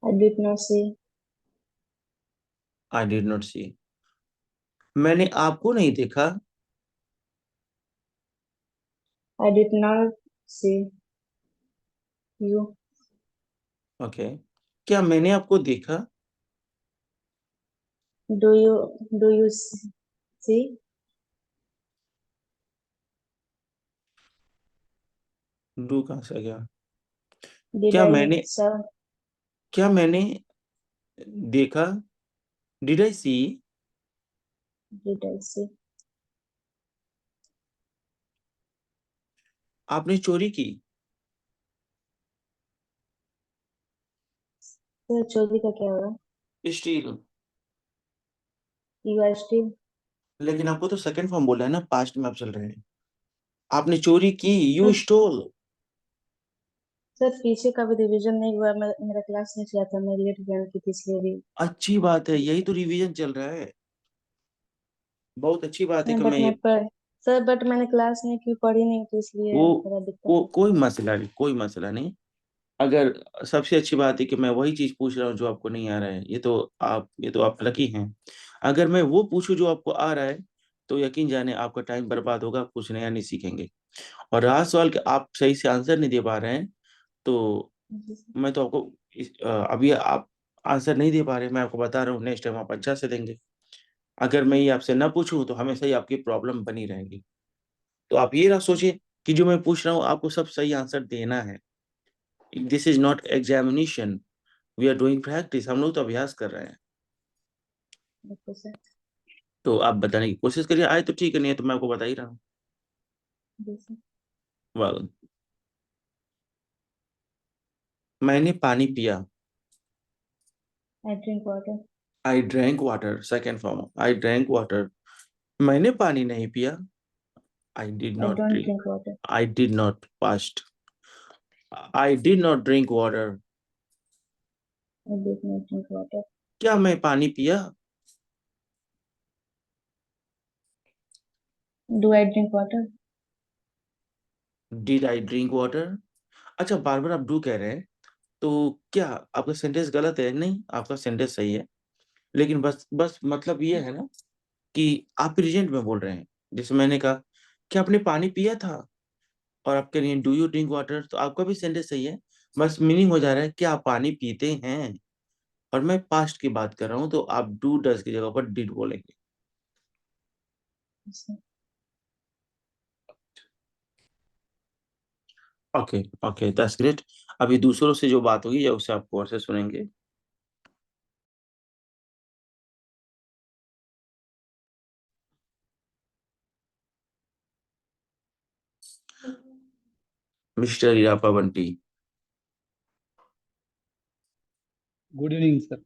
I did not see. I did not see. मैंने आपको नहीं देखा। I did not see you. Okay. क्या मैंने आपको देखा? Do you see? डू कहाँ से आ गया? Did क्या I मैंने saw? क्या मैंने देखा? Did I see? Did I see? आपने चोरी की। सर चोरी का क्या होगा? स्टील। You are still. लेकिन आपको तो सेकंड फॉर्म बोला है ना, पास्ट में आप चल रहे हैं। आपने चोरी की। You sir stall. सर पीछे का भी रिवीजन नहीं हुआ, मेरा क्लास नहीं किया था, मैं लेट ज्वाइन की थी इसलिए भी। अच्छी बात है, यही तो रिवीजन चल रहा है। बहुत अच्छी बात है कि बट मैं मैं पढ़ सर बट मैंने क्लास नहीं की, पढ़ी नहीं तो इसलिए वो थोड़ा दिक्कत है। कोई मसला नहीं, कोई मसला नहीं। अगर सबसे अच्छी बात है कि मैं वही चीज पूछ रहा हूँ जो आपको नहीं आ रहा है, ये तो आप लकी हैं। अगर मैं वो पूछूं जो आपको आ रहा है, तो यकीन जाने आपका टाइम बर्बाद होगा, आप कुछ नया नहीं सीखेंगे। और रहा सवाल कि आप सही से आंसर नहीं दे पा रहे हैं, तो जी सर। मैं तो आपको अभी आप आंसर नहीं दे पा रहे, मैं आपको बता रहा हूँ, नेक्स्ट टाइम आप अच्छा से देंगे। अगर मैं ये आपसे ना पूछूं तो हमेशा ही आपकी प्रॉब्लम बनी रहेगी। तो आप ये ना सोचिए कि जो मैं पूछ रहा हूँ आपको सब सही आंसर देना है। This is not examination, we are doing practice, हम लोग तो अभ्यास कर रहे हैं। Okay sir. तो आप बताने की कोशिश करिए, आए तो ठीक है, नहीं है तो मैं आपको बता ही रहा हूँ। जी सर। वाह। मैंने पानी पिया। I drink water. I drank water, second form, I drank water. मैंने पानी नहीं पिया। I did I not don't drink. Drink water. I did not past. I did not drink water. I did not drink water. क्या मैं पानी पिया? Do I drink water. Did I drink water? अच्छा, बार बार आप डू कह रहे हैं, तो क्या आपका सेंटेंस गलत है? नहीं, आपका सेंटेंस सही है, लेकिन बस बस मतलब ये है ना कि आप प्रेजेंट में बोल रहे हैं। जैसे मैंने कहा कि आपने पानी पिया था, और आप कह रही हैं डू यू ड्रिंक वाटर, तो आपका भी सेंटेंस सही है, बस मीनिंग हो जा रहा है कि आप पानी पीते हैं। और मैं पास्ट की बात कर रहा हूँ, तो आप डू डज की जगह पर डिड बोलेंगे। Sir. Okay okay, that's great. अभी दूसरों से जो बात होगी या उसे आप गौर से सुनेंगे। Mister Irappa Bunty, good evening sir.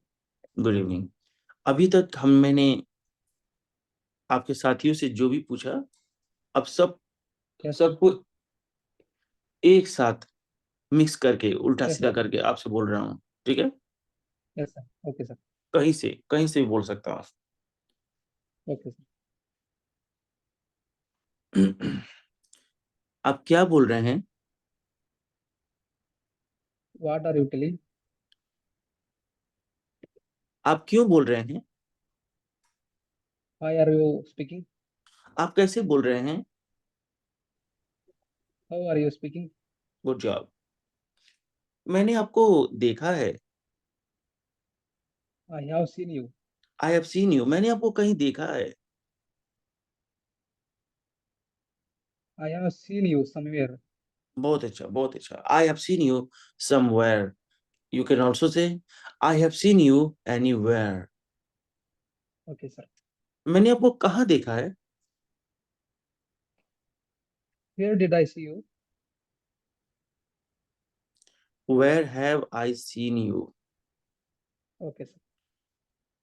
Good evening. अभी तक मैंने आपके साथियों से जो भी पूछा, अब यस सर। सबको एक साथ मिक्स करके उल्टा यस सीधा सर। करके आपसे बोल रहा हूँ, ठीक है? Yes sir. Okay sir. कहीं से भी बोल सकता हूँ। Okay sir. आप क्या बोल रहे हैं? What are you telling? आप क्यों बोल रहे हैं? Why are you speaking? आप कैसे बोल रहे हैं? How are you speaking? Good job. मैंने आपको देखा है। I have seen you. I have seen you, मैंने आपको कहीं देखा है। I have seen you somewhere. बहुत अच्छा, बहुत अच्छा। I have seen you somewhere. You can also say I have seen you anywhere. Okay sir. मैंने आपको कहाँ देखा है? Where did I see you? Where have I seen you? Okay sir.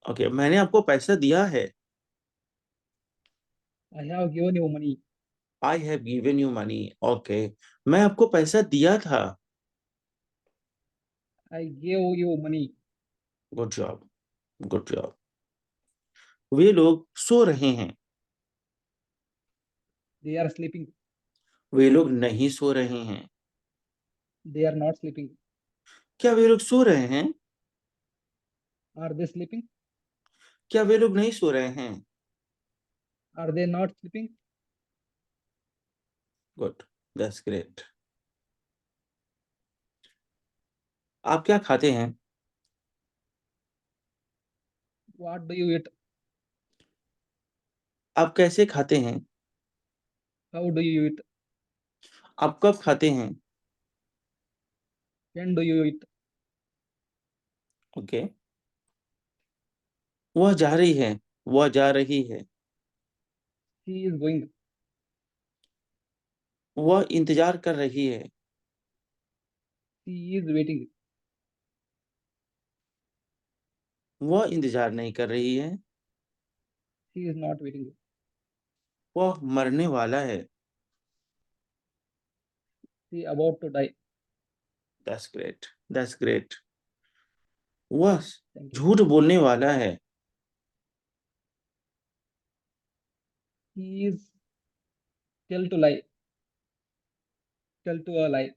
Okay, मैंने आपको पैसा दिया है। I have given you money. I have given you money. Okay, मैं आपको पैसा दिया था। I gave you money. Good job, good job. वे लोग सो रहे हैं। They are sleeping. वे लोग नहीं सो रहे हैं। They are not sleeping. क्या वे लोग सो रहे हैं? Are they sleeping? क्या वे लोग नहीं सो रहे हैं? Are they not sleeping? Good, that's great. आप क्या खाते हैं? What do you eat? आप कैसे खाते हैं? How do you eat? आप कब खाते हैं? When do you eat? Okay. वह जा रही है। वह जा रही है। He is going. वह इंतजार कर रही है। He is waiting. वह इंतजार नहीं कर रही है। He is not waiting. वह मरने वाला है। He about to die. That's great, that's great. वह थैंक यू। झूठ बोलने वाला है। He is tell to lie. Tell to a lie.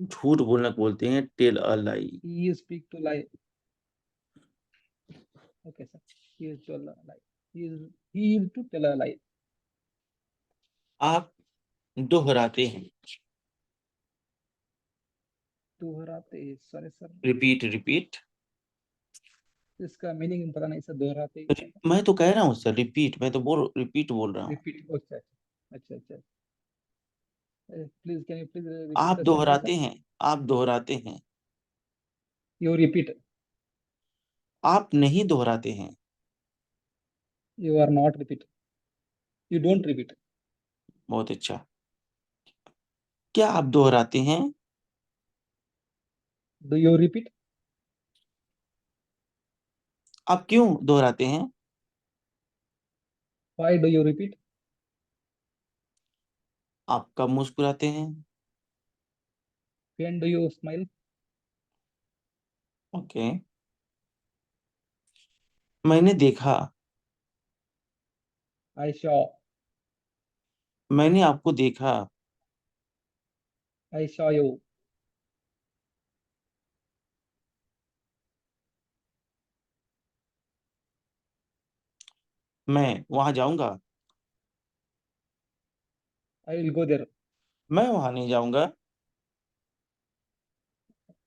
झूठ बोलना को बोलते हैं tell a lie. He speak to lie. Okay, sir. He is to lie. He is to tell a lie. आप दोहराते हैं। दोहराते, सॉरी सर, रिपीट रिपीट। इसका मीनिंग पता नहीं सर, दोहराते क्या है? मैं तो कह रहा हूँ सर रिपीट, मैं तो रिपीट बोल रहा हूँ। रिपीट, अच्छा अच्छा अच्छा। Please can you please repeat आप द दोहराते सेंटेंस? हैं, आप दोहराते हैं। यू रिपीट, आप नहीं दोहराते हैं। You are not repeat, you don't repeat. बहुत अच्छा। क्या आप दोहराते हैं? Do you repeat? आप क्यों दोहराते हैं? Why do you repeat? आप कब मुस्कुराते हैं? When do you smile? Okay. मैंने देखा। आई सॉ, मैंने आपको देखा। I saw you. मैं वहां जाऊंगा। आई विल गो देयर, मैं वहां नहीं जाऊंगा।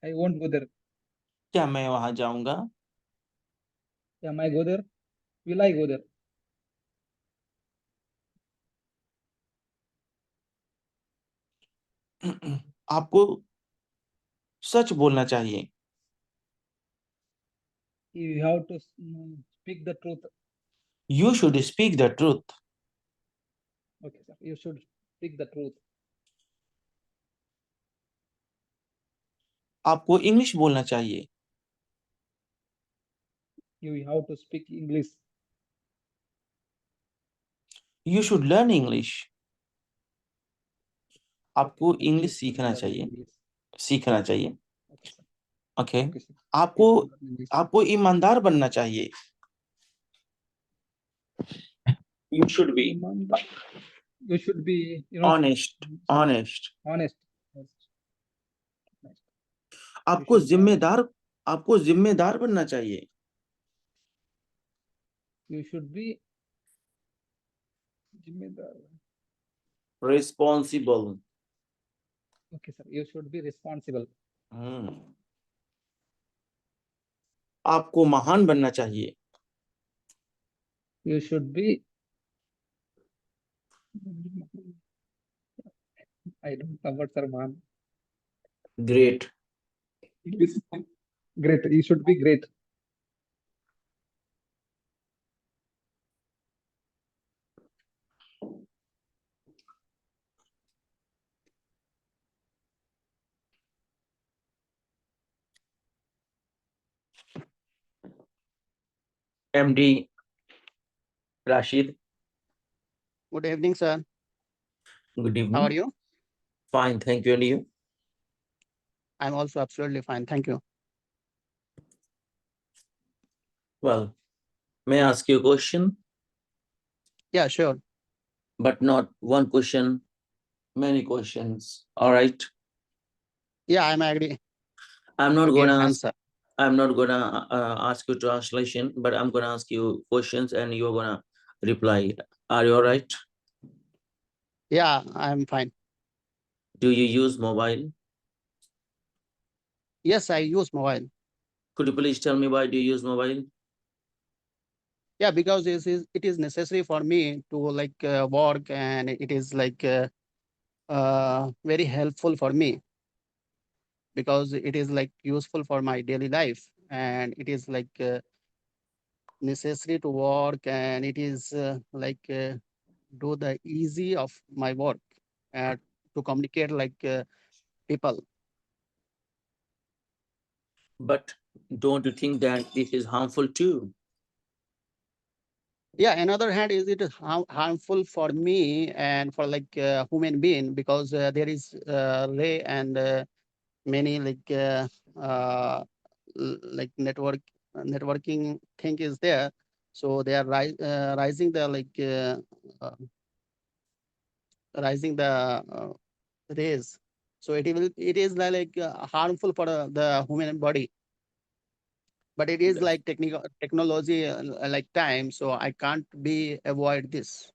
I won't go there. क्या मैं वहां जाऊंगा? Am I go there? Will I go there? आपको सच बोलना चाहिए। You have to speak the truth. You should speak the truth. Okay, sir. You should speak the truth. आपको इंग्लिश बोलना चाहिए। You have to speak English. You should learn English. आपको You English should सीखना learn चाहिए। English. सीखना चाहिए। Okay, sir. Okay. Okay, sir. आपको You should learn English. आपको ईमानदार बनना चाहिए। You should be Imandar. You should be, honest. Honest. honest. Yes. Nice. आपको should be honest. जिम्मेदार, आपको जिम्मेदार बनना चाहिए। You should be जिम्मेदार. Responsible. Okay, sir. You should be responsible. आपको महान बनना चाहिए। You should be. I don't know what sir, man. Great. Great. You should be great. MD Rashid. Good evening, sir. Good How evening. are you? Fine, thank you. And you? I'm also absolutely fine. Thank you. Well, may I ask you a question? Yeah, sure. But not one question, many questions. All right. Yeah, I'm agree I'm not to give gonna ask, answer. I'm not gonna ask you translation, but I'm gonna ask you questions and you're gonna reply. Are you all right? Yeah, I'm fine. Do you use mobile? Yes, I use mobile. Could you please tell me why do you use mobile? Yeah, because it is necessary for me to like work, and it is like very helpful for me because it is like useful for my daily life, and it is like necessary to work, and it is like do the easy of my work and to communicate like people. But don't you think that this is harmful too? Yeah, another hand is it harmful for me and for like human being because there is ray and many like like networking thing is there, so they are rising the like uh, rising the rays. So it is like harmful for the human body. But it is like technology like time, so I can't be avoid this.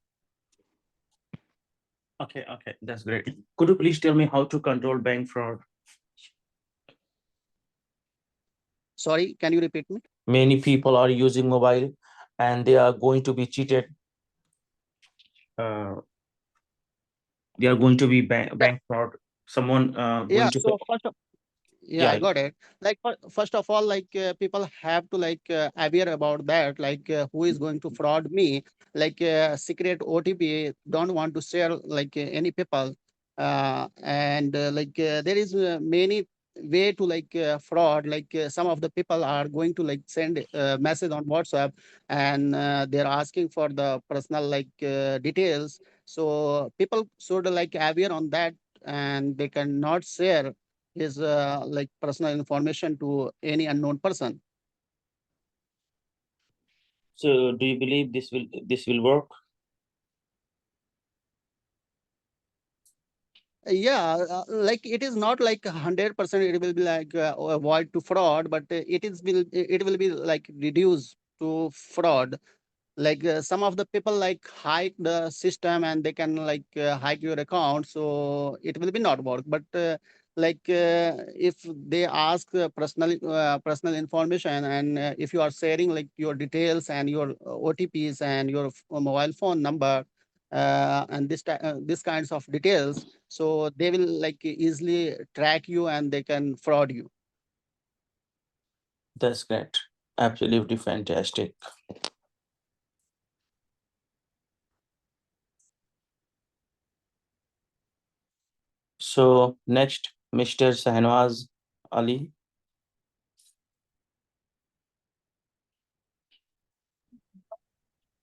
Okay, that's great. Could you please tell me how to control bank fraud? Sorry, can you repeat me? Many people are using mobile and they are going to be cheated. They are going to be bank fraud. Someone Yeah, going to so yeah, I yeah. got it. Like first of all, like people have to like aware about that, like who is going to fraud me, like secret OTP. Don't want to share like any people, and like there is many way to like fraud. Like some of the people are going to like send message on WhatsApp, and they're asking for the personal like details. So people should like aware on that, and they cannot share his like personal information to any unknown person. So do you believe this will work? Yeah, like it is not like 100% it will be like avoid to fraud, but it will be like reduce to fraud. Like some of the people like hide the system and they can like hide your account, so it will be not work. But like if they ask personal information, and if you are sharing like your details and your OTPs and your mobile phone number, and this kinds of details, so they will like easily track you and they can fraud you. That's great. Absolutely fantastic. So next, Mr. Sahnawaz Ali.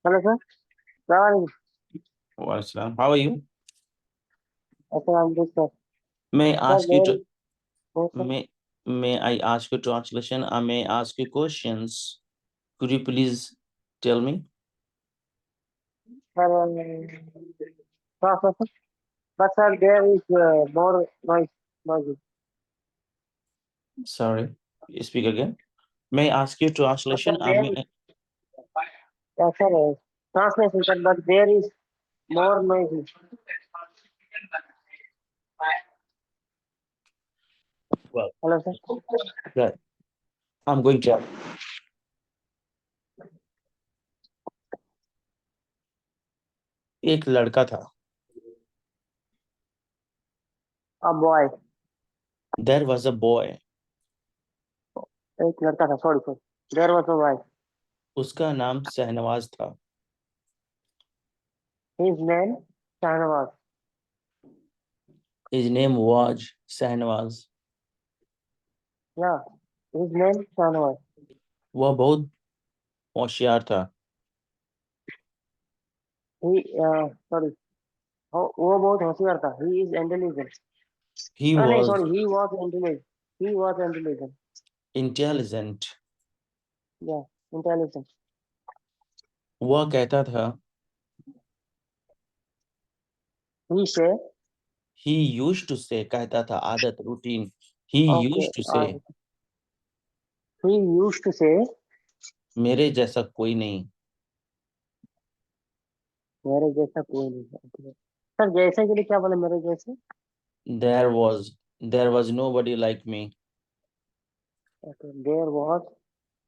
Hello, sir. Salaam Welcome. How are you? alaikum. I'm good, sir. May I Sir, ask you there to is yes, sir. may I ask you translation? I may ask you questions. Could you please tell me? Sir, sir. But sir, there is more noise. Sorry, speak again. May I ask you But sir, translation? I there may is sir, translation, sir, but there is more noise. well, Hello, sir. right. I'm going to. एक लड़का था. A boy. There was a boy. एक लड़का था. Sorry, sir. There was a boy. उसका नाम शहनवाज था. His name Shahnawaz. His name was Shahnawaz. Yeah, his name Shahnawaz. वह बहुत होशियार था. He sorry. वो बहुत होशियार था. He is intelligent. He नहीं, was sorry. He was intelligent. He was intelligent. intelligent. Yeah, intelligent. वह कहता था. He say, He used to say. कहता था. आदत routine. He okay, used to say. he used to say, मेरे जैसा कोई नहीं. मेरे जैसा कोई नहीं है. सर जैसे के लिए क्या बोले मेरे जैसे? There was nobody like me. Okay, there was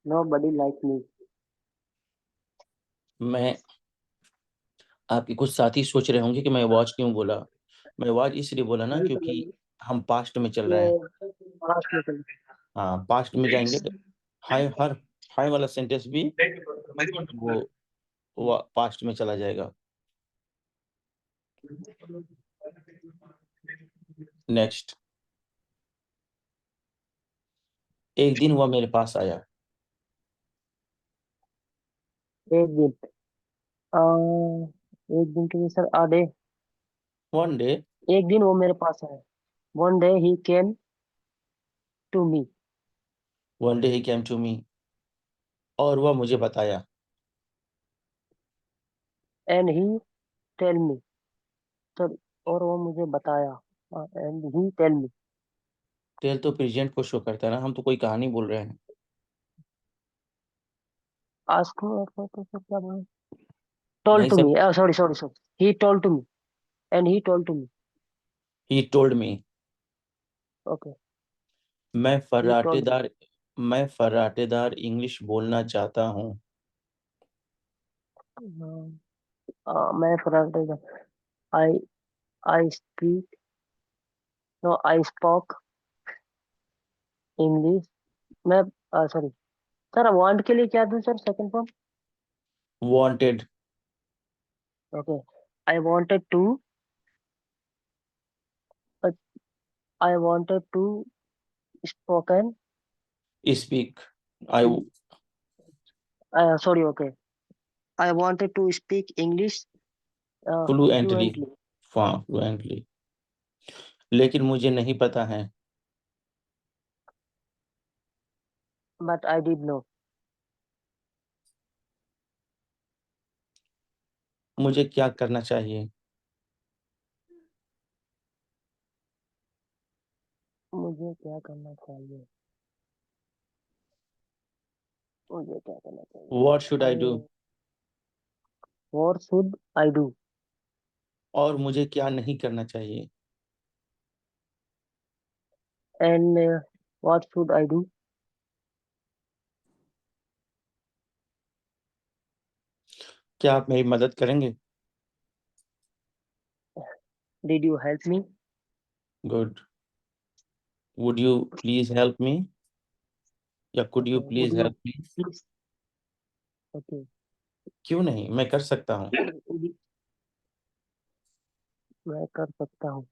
nobody like me. मैं आपके कुछ साथी सोच रहे होंगे कि मैं वॉच क्यों बोला. मैं वॉच इसलिए बोला ना क्योंकि हम पास्ट में चल रहे हैं. पास्ट में चल. हाँ, पास्ट में जाएंगे तो हाई वाला सेंटेंस भी वो पास्ट में चला जाएगा. नेक्स्ट. एक दिन वह मेरे पास आया. एक दिन एक दिन के लिए sir a day. One day. एक दिन वो मेरे पास आया. One day he came to me. One day he came to me. और वह मुझे बताया. And he tell me. Sir और वो मुझे बताया. and he tell me. Tell तो प्रेजेंट को शो करता है ना, हम तो कोई कहानी बोल रहे हैं। Ask me तो क्या बोले? Told नहीं to sir, me. Sorry. He told to me, and he told to me. He told me. Okay. मैं He told me. फर्राटेदार मैं फर्राटेदार इंग्लिश बोलना चाहता हूँ। मैं फराटेदार. I I speak. No, I spoke English. मैं sorry. सर want के लिए क्या दूं sir second form? Wanted, Okay. I wanted to. uh, I wanted to spoken. Speak, I, Sorry. Okay. I wanted to speak English fluently, fluently, fluently, लेकिन मुझे नहीं पता है but I did know. मुझे क्या करना चाहिए। मुझे क्या करना चाहिए? मुझे क्या करना चाहिए? What should I do, What should I do? और मुझे क्या नहीं करना चाहिए। And what should I do? क्या आप मेरी मदद करेंगे। Did you help me? Good, would you please help me, या could you Okay. Would please you help me. please? Okay. क्यों नहीं, मैं कर सकता हूँ। मैं कर सकता हूँ.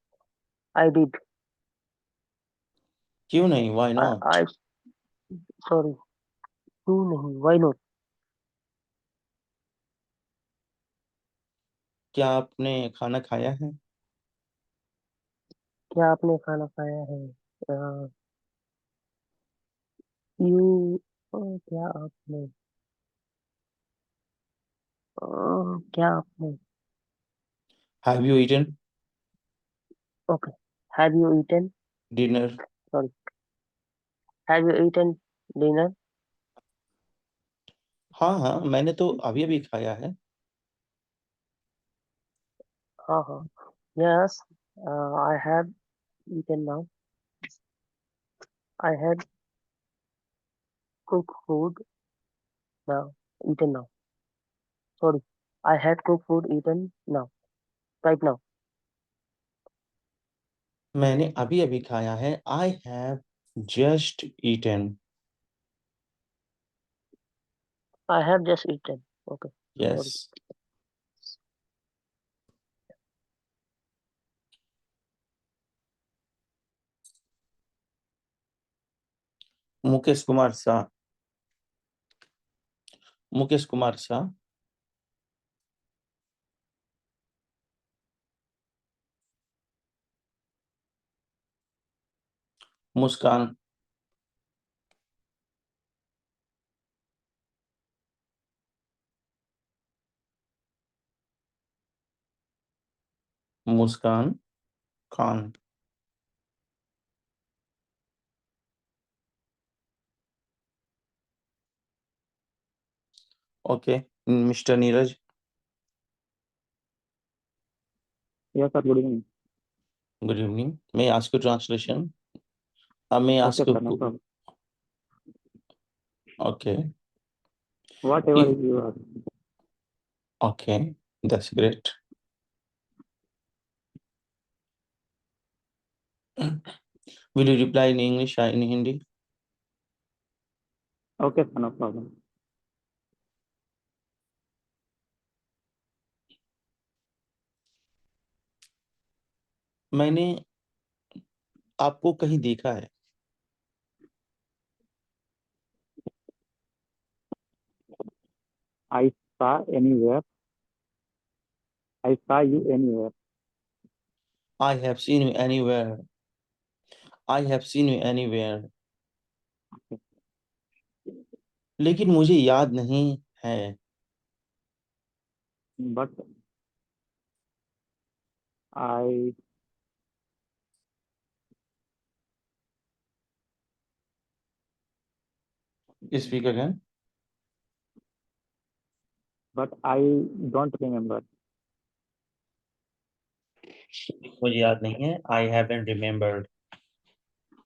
I did. क्यों नहीं, व्हाई नॉट। I sorry. क्यों नहीं? Why not? क्या आपने खाना खाया है। क्या आपने खाना खाया है? You क्या आपने? क्या आपने? Have you eaten Okay. Have you eaten? Dinner. Sorry. Have you eaten dinner? हाँ हाँ, मैंने तो अभी अभी खाया है। हाँ. Yes. I have eaten now. I had cooked food now. Eaten now. Sorry. I had cooked food eaten now. Right now. मैंने अभी अभी खाया है। I have just eaten. I have just eaten. Okay. Yes, Sorry. Mukesh Kumar Shah, Mukesh Kumar Shah. Muskan, Muskan Khan. Okay, mister Neeraj. Yes, sir. Good evening. Good evening. may I ask you translation? may I ask Okay, sir. No you, problem. okay, Whatever if, is your okay, that's great. Will you reply in English or in Hindi? okay, sir. No problem. मैंने आपको कहीं देखा है। I saw anywhere. I saw you anywhere. I have seen you anywhere. I have seen you anywhere. लेकिन मुझे याद नहीं है। But I Speak again. but I don't remember. मुझे याद नहीं है. I haven't remembered.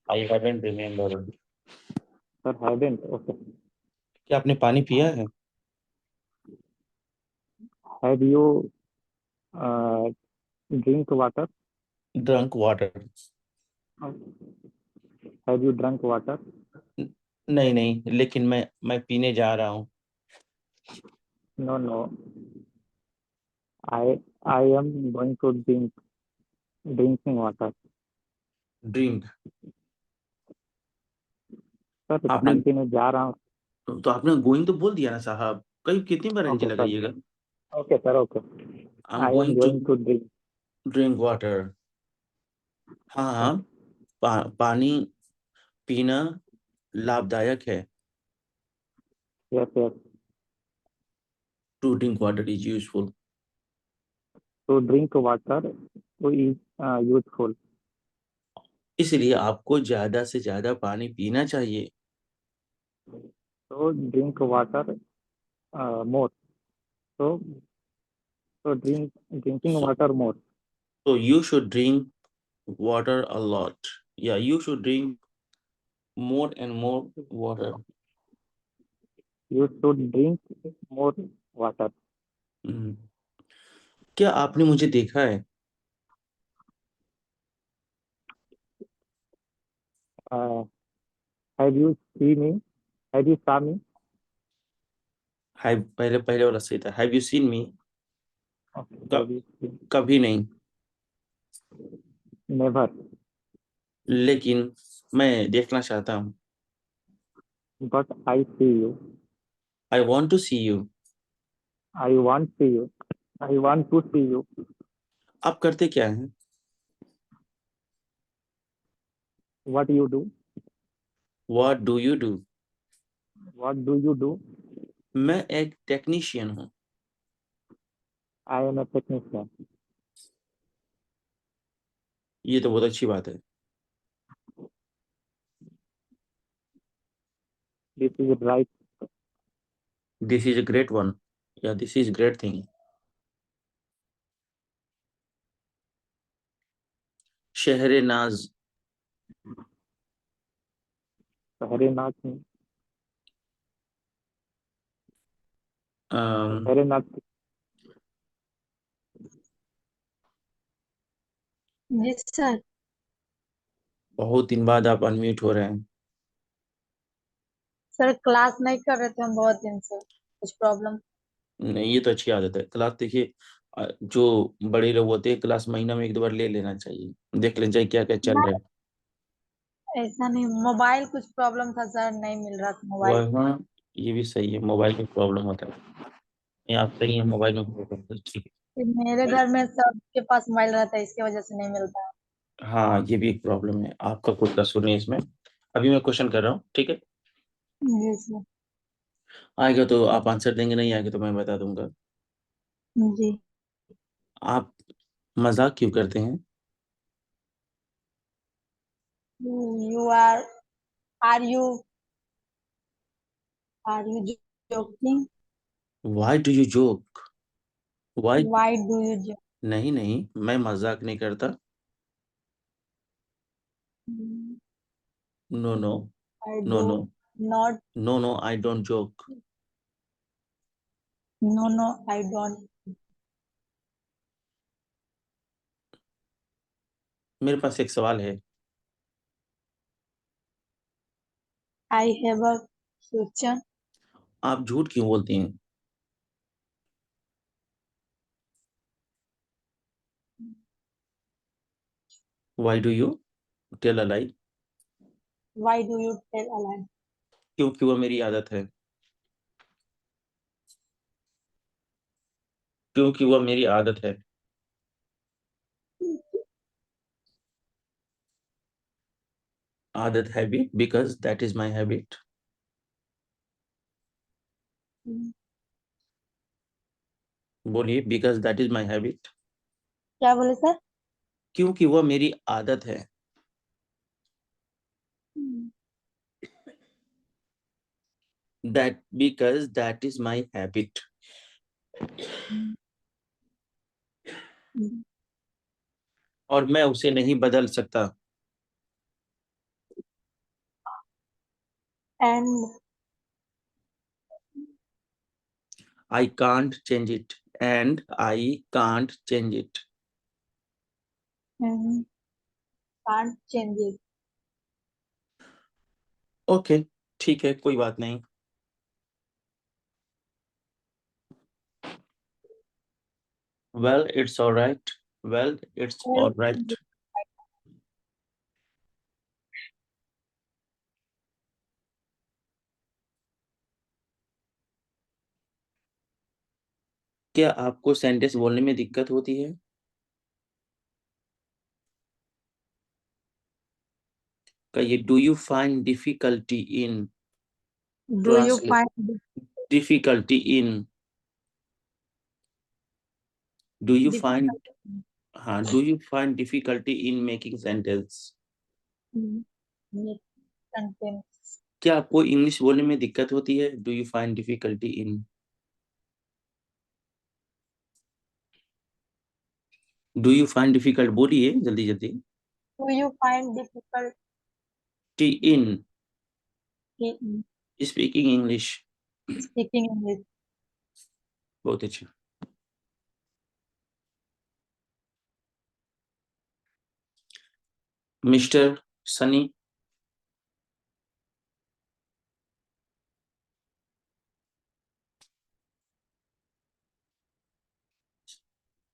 I haven't remembered. Sir, haven't. Okay. क्या आपने पानी पिया है? Have you drink water? Drunk water. Have you drunk water? नहीं नहीं, लेकिन मैं पीने जा रहा हूँ. No, no. I am going to drinking water. Drink. Sir आपने खाने पीने जा रहा हूँ. तो आपने गोइंग तो बोल दिया ना साहब. कई कितनी बार एनर्जी Okay, sir. लगाइएगा. Okay, sir. Okay. I'm I am going going to to drink water. हाँ हाँ, पानी पीना लाभदायक है. Yes, yes. To drink water is useful. To drink water is useful. इसलिए आपको ज्यादा से ज्यादा पानी पीना चाहिए. So drink water more. So drinking So, water more. so you should drink water a lot. Yeah, you should drink more and more water. You should drink more water. हम्म. क्या आपने मुझे देखा है? Have you seen me? Have you saw me? पहले पहले वाला सही था. Have you seen me? Okay. Have you seen? कभी नहीं. Never. लेकिन मैं देखना चाहता हूँ. But I see you. I want to see you. I want see you. I want to see you. आप करते क्या हैं? What you do? What do you do? What do you do? मैं एक टेक्नीशियन हूँ. I am a technician. ये तो बहुत अच्छी बात है. This is right. This is a great one. Yeah, this is great thing. शहरे नाज. Very much. अम, Very much. जी सर. बहुत दिन बाद आप अनम्यूट हो रहे हैं. सर क्लास नहीं कर रहे थे हम बहुत दिन से, कुछ प्रॉब्लम. नहीं, ये तो अच्छी आदत है. क्लास देखिए, जो बड़े लोग होते हैं क्लास महीना में एक दो बार ले लेना चाहिए. देख लेना चाहिए क्या क्या चल रहा है. ऐसा नहीं, मोबाइल कुछ प्रॉब्लम था सर, नहीं मिल रहा था मोबाइल. वहाँ ये भी सही है. मोबाइल में प्रॉब्लम होता है. ये आप सही है. मोबाइल में प्रॉब्लम होता है. ठीक है. मेरे घर में सबके पास मोबाइल रहता है, इसकी वजह से नहीं मिलता है. हाँ, ये भी एक प्रॉब्लम है. आपका खुद का सुनिए इसमें. अभी मैं क्वेश्चन कर रहा हूँ. ठीक है. जी सर. आएगा तो आप आंसर देंगे, नहीं आएगा तो मैं बता दूंगा. जी. आप मजाक क्यों करते हैं? You are you joking? Why do you joke? Why? Why do you joke? नहीं नहीं, मैं मजाक नहीं करता. No no I no do no not. no, I don't joke. No I don't. मेरे पास एक सवाल है. I have a question. आप झूठ क्यों बोलती हैं? Why do you tell a lie? Why do you tell a lie? क्योंकि वो मेरी आदत है. क्योंकि वो मेरी आदत है. आदत habit, because that is my habit. बोलिए, because that is my habit. क्या बोले सर? क्योंकि वो मेरी आदत है. that because that is my habit. और मैं उसे नहीं बदल सकता. And I can't change it. And I can't change it. can't change it. Okay, ठीक है, कोई बात नहीं. Well, it's all right. Well, it's all right. क्या आपको सेंटेंस बोलने में दिक्कत होती है? कहिए, do you find difficulty in Do you translate find difficulty in do you find हाँ, do you find difficulty in making sentence? sentence? क्या आपको इंग्लिश बोलने में दिक्कत होती है? Do you find difficulty in do you find difficult बोलिए जल्दी जल्दी. Do you find difficult in in speaking English. speaking English? बहुत अच्छा. मिस्टर सनी.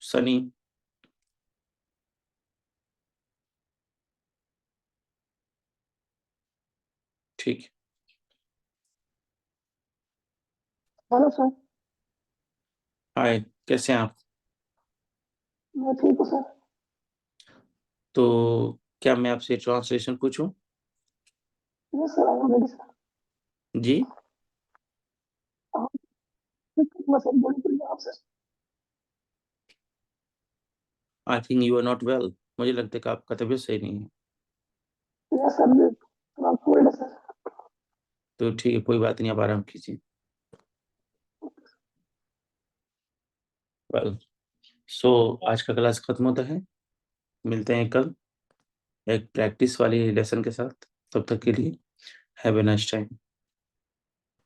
सनी. ठीक. Hello sir. हाय, कैसे हैं आप? मैं ठीक हूँ सर। तो क्या मैं आपसे ट्रांसलेशन पूछूं? Yes sir, I am ready sir. जी. सर बोलिए आप sir. I think you are not well. मुझे लगता है कि आपका तबीयत सही नहीं है. यस सर, थोड़ा कोल्ड है सर। तो ठीक है, कोई बात नहीं, आप आराम कीजिए. वेल, सो आज का क्लास खत्म होता है. मिलते हैं कल एक प्रैक्टिस वाली लेसन के साथ. तब तक के लिए हैव ए नाइस टाइम.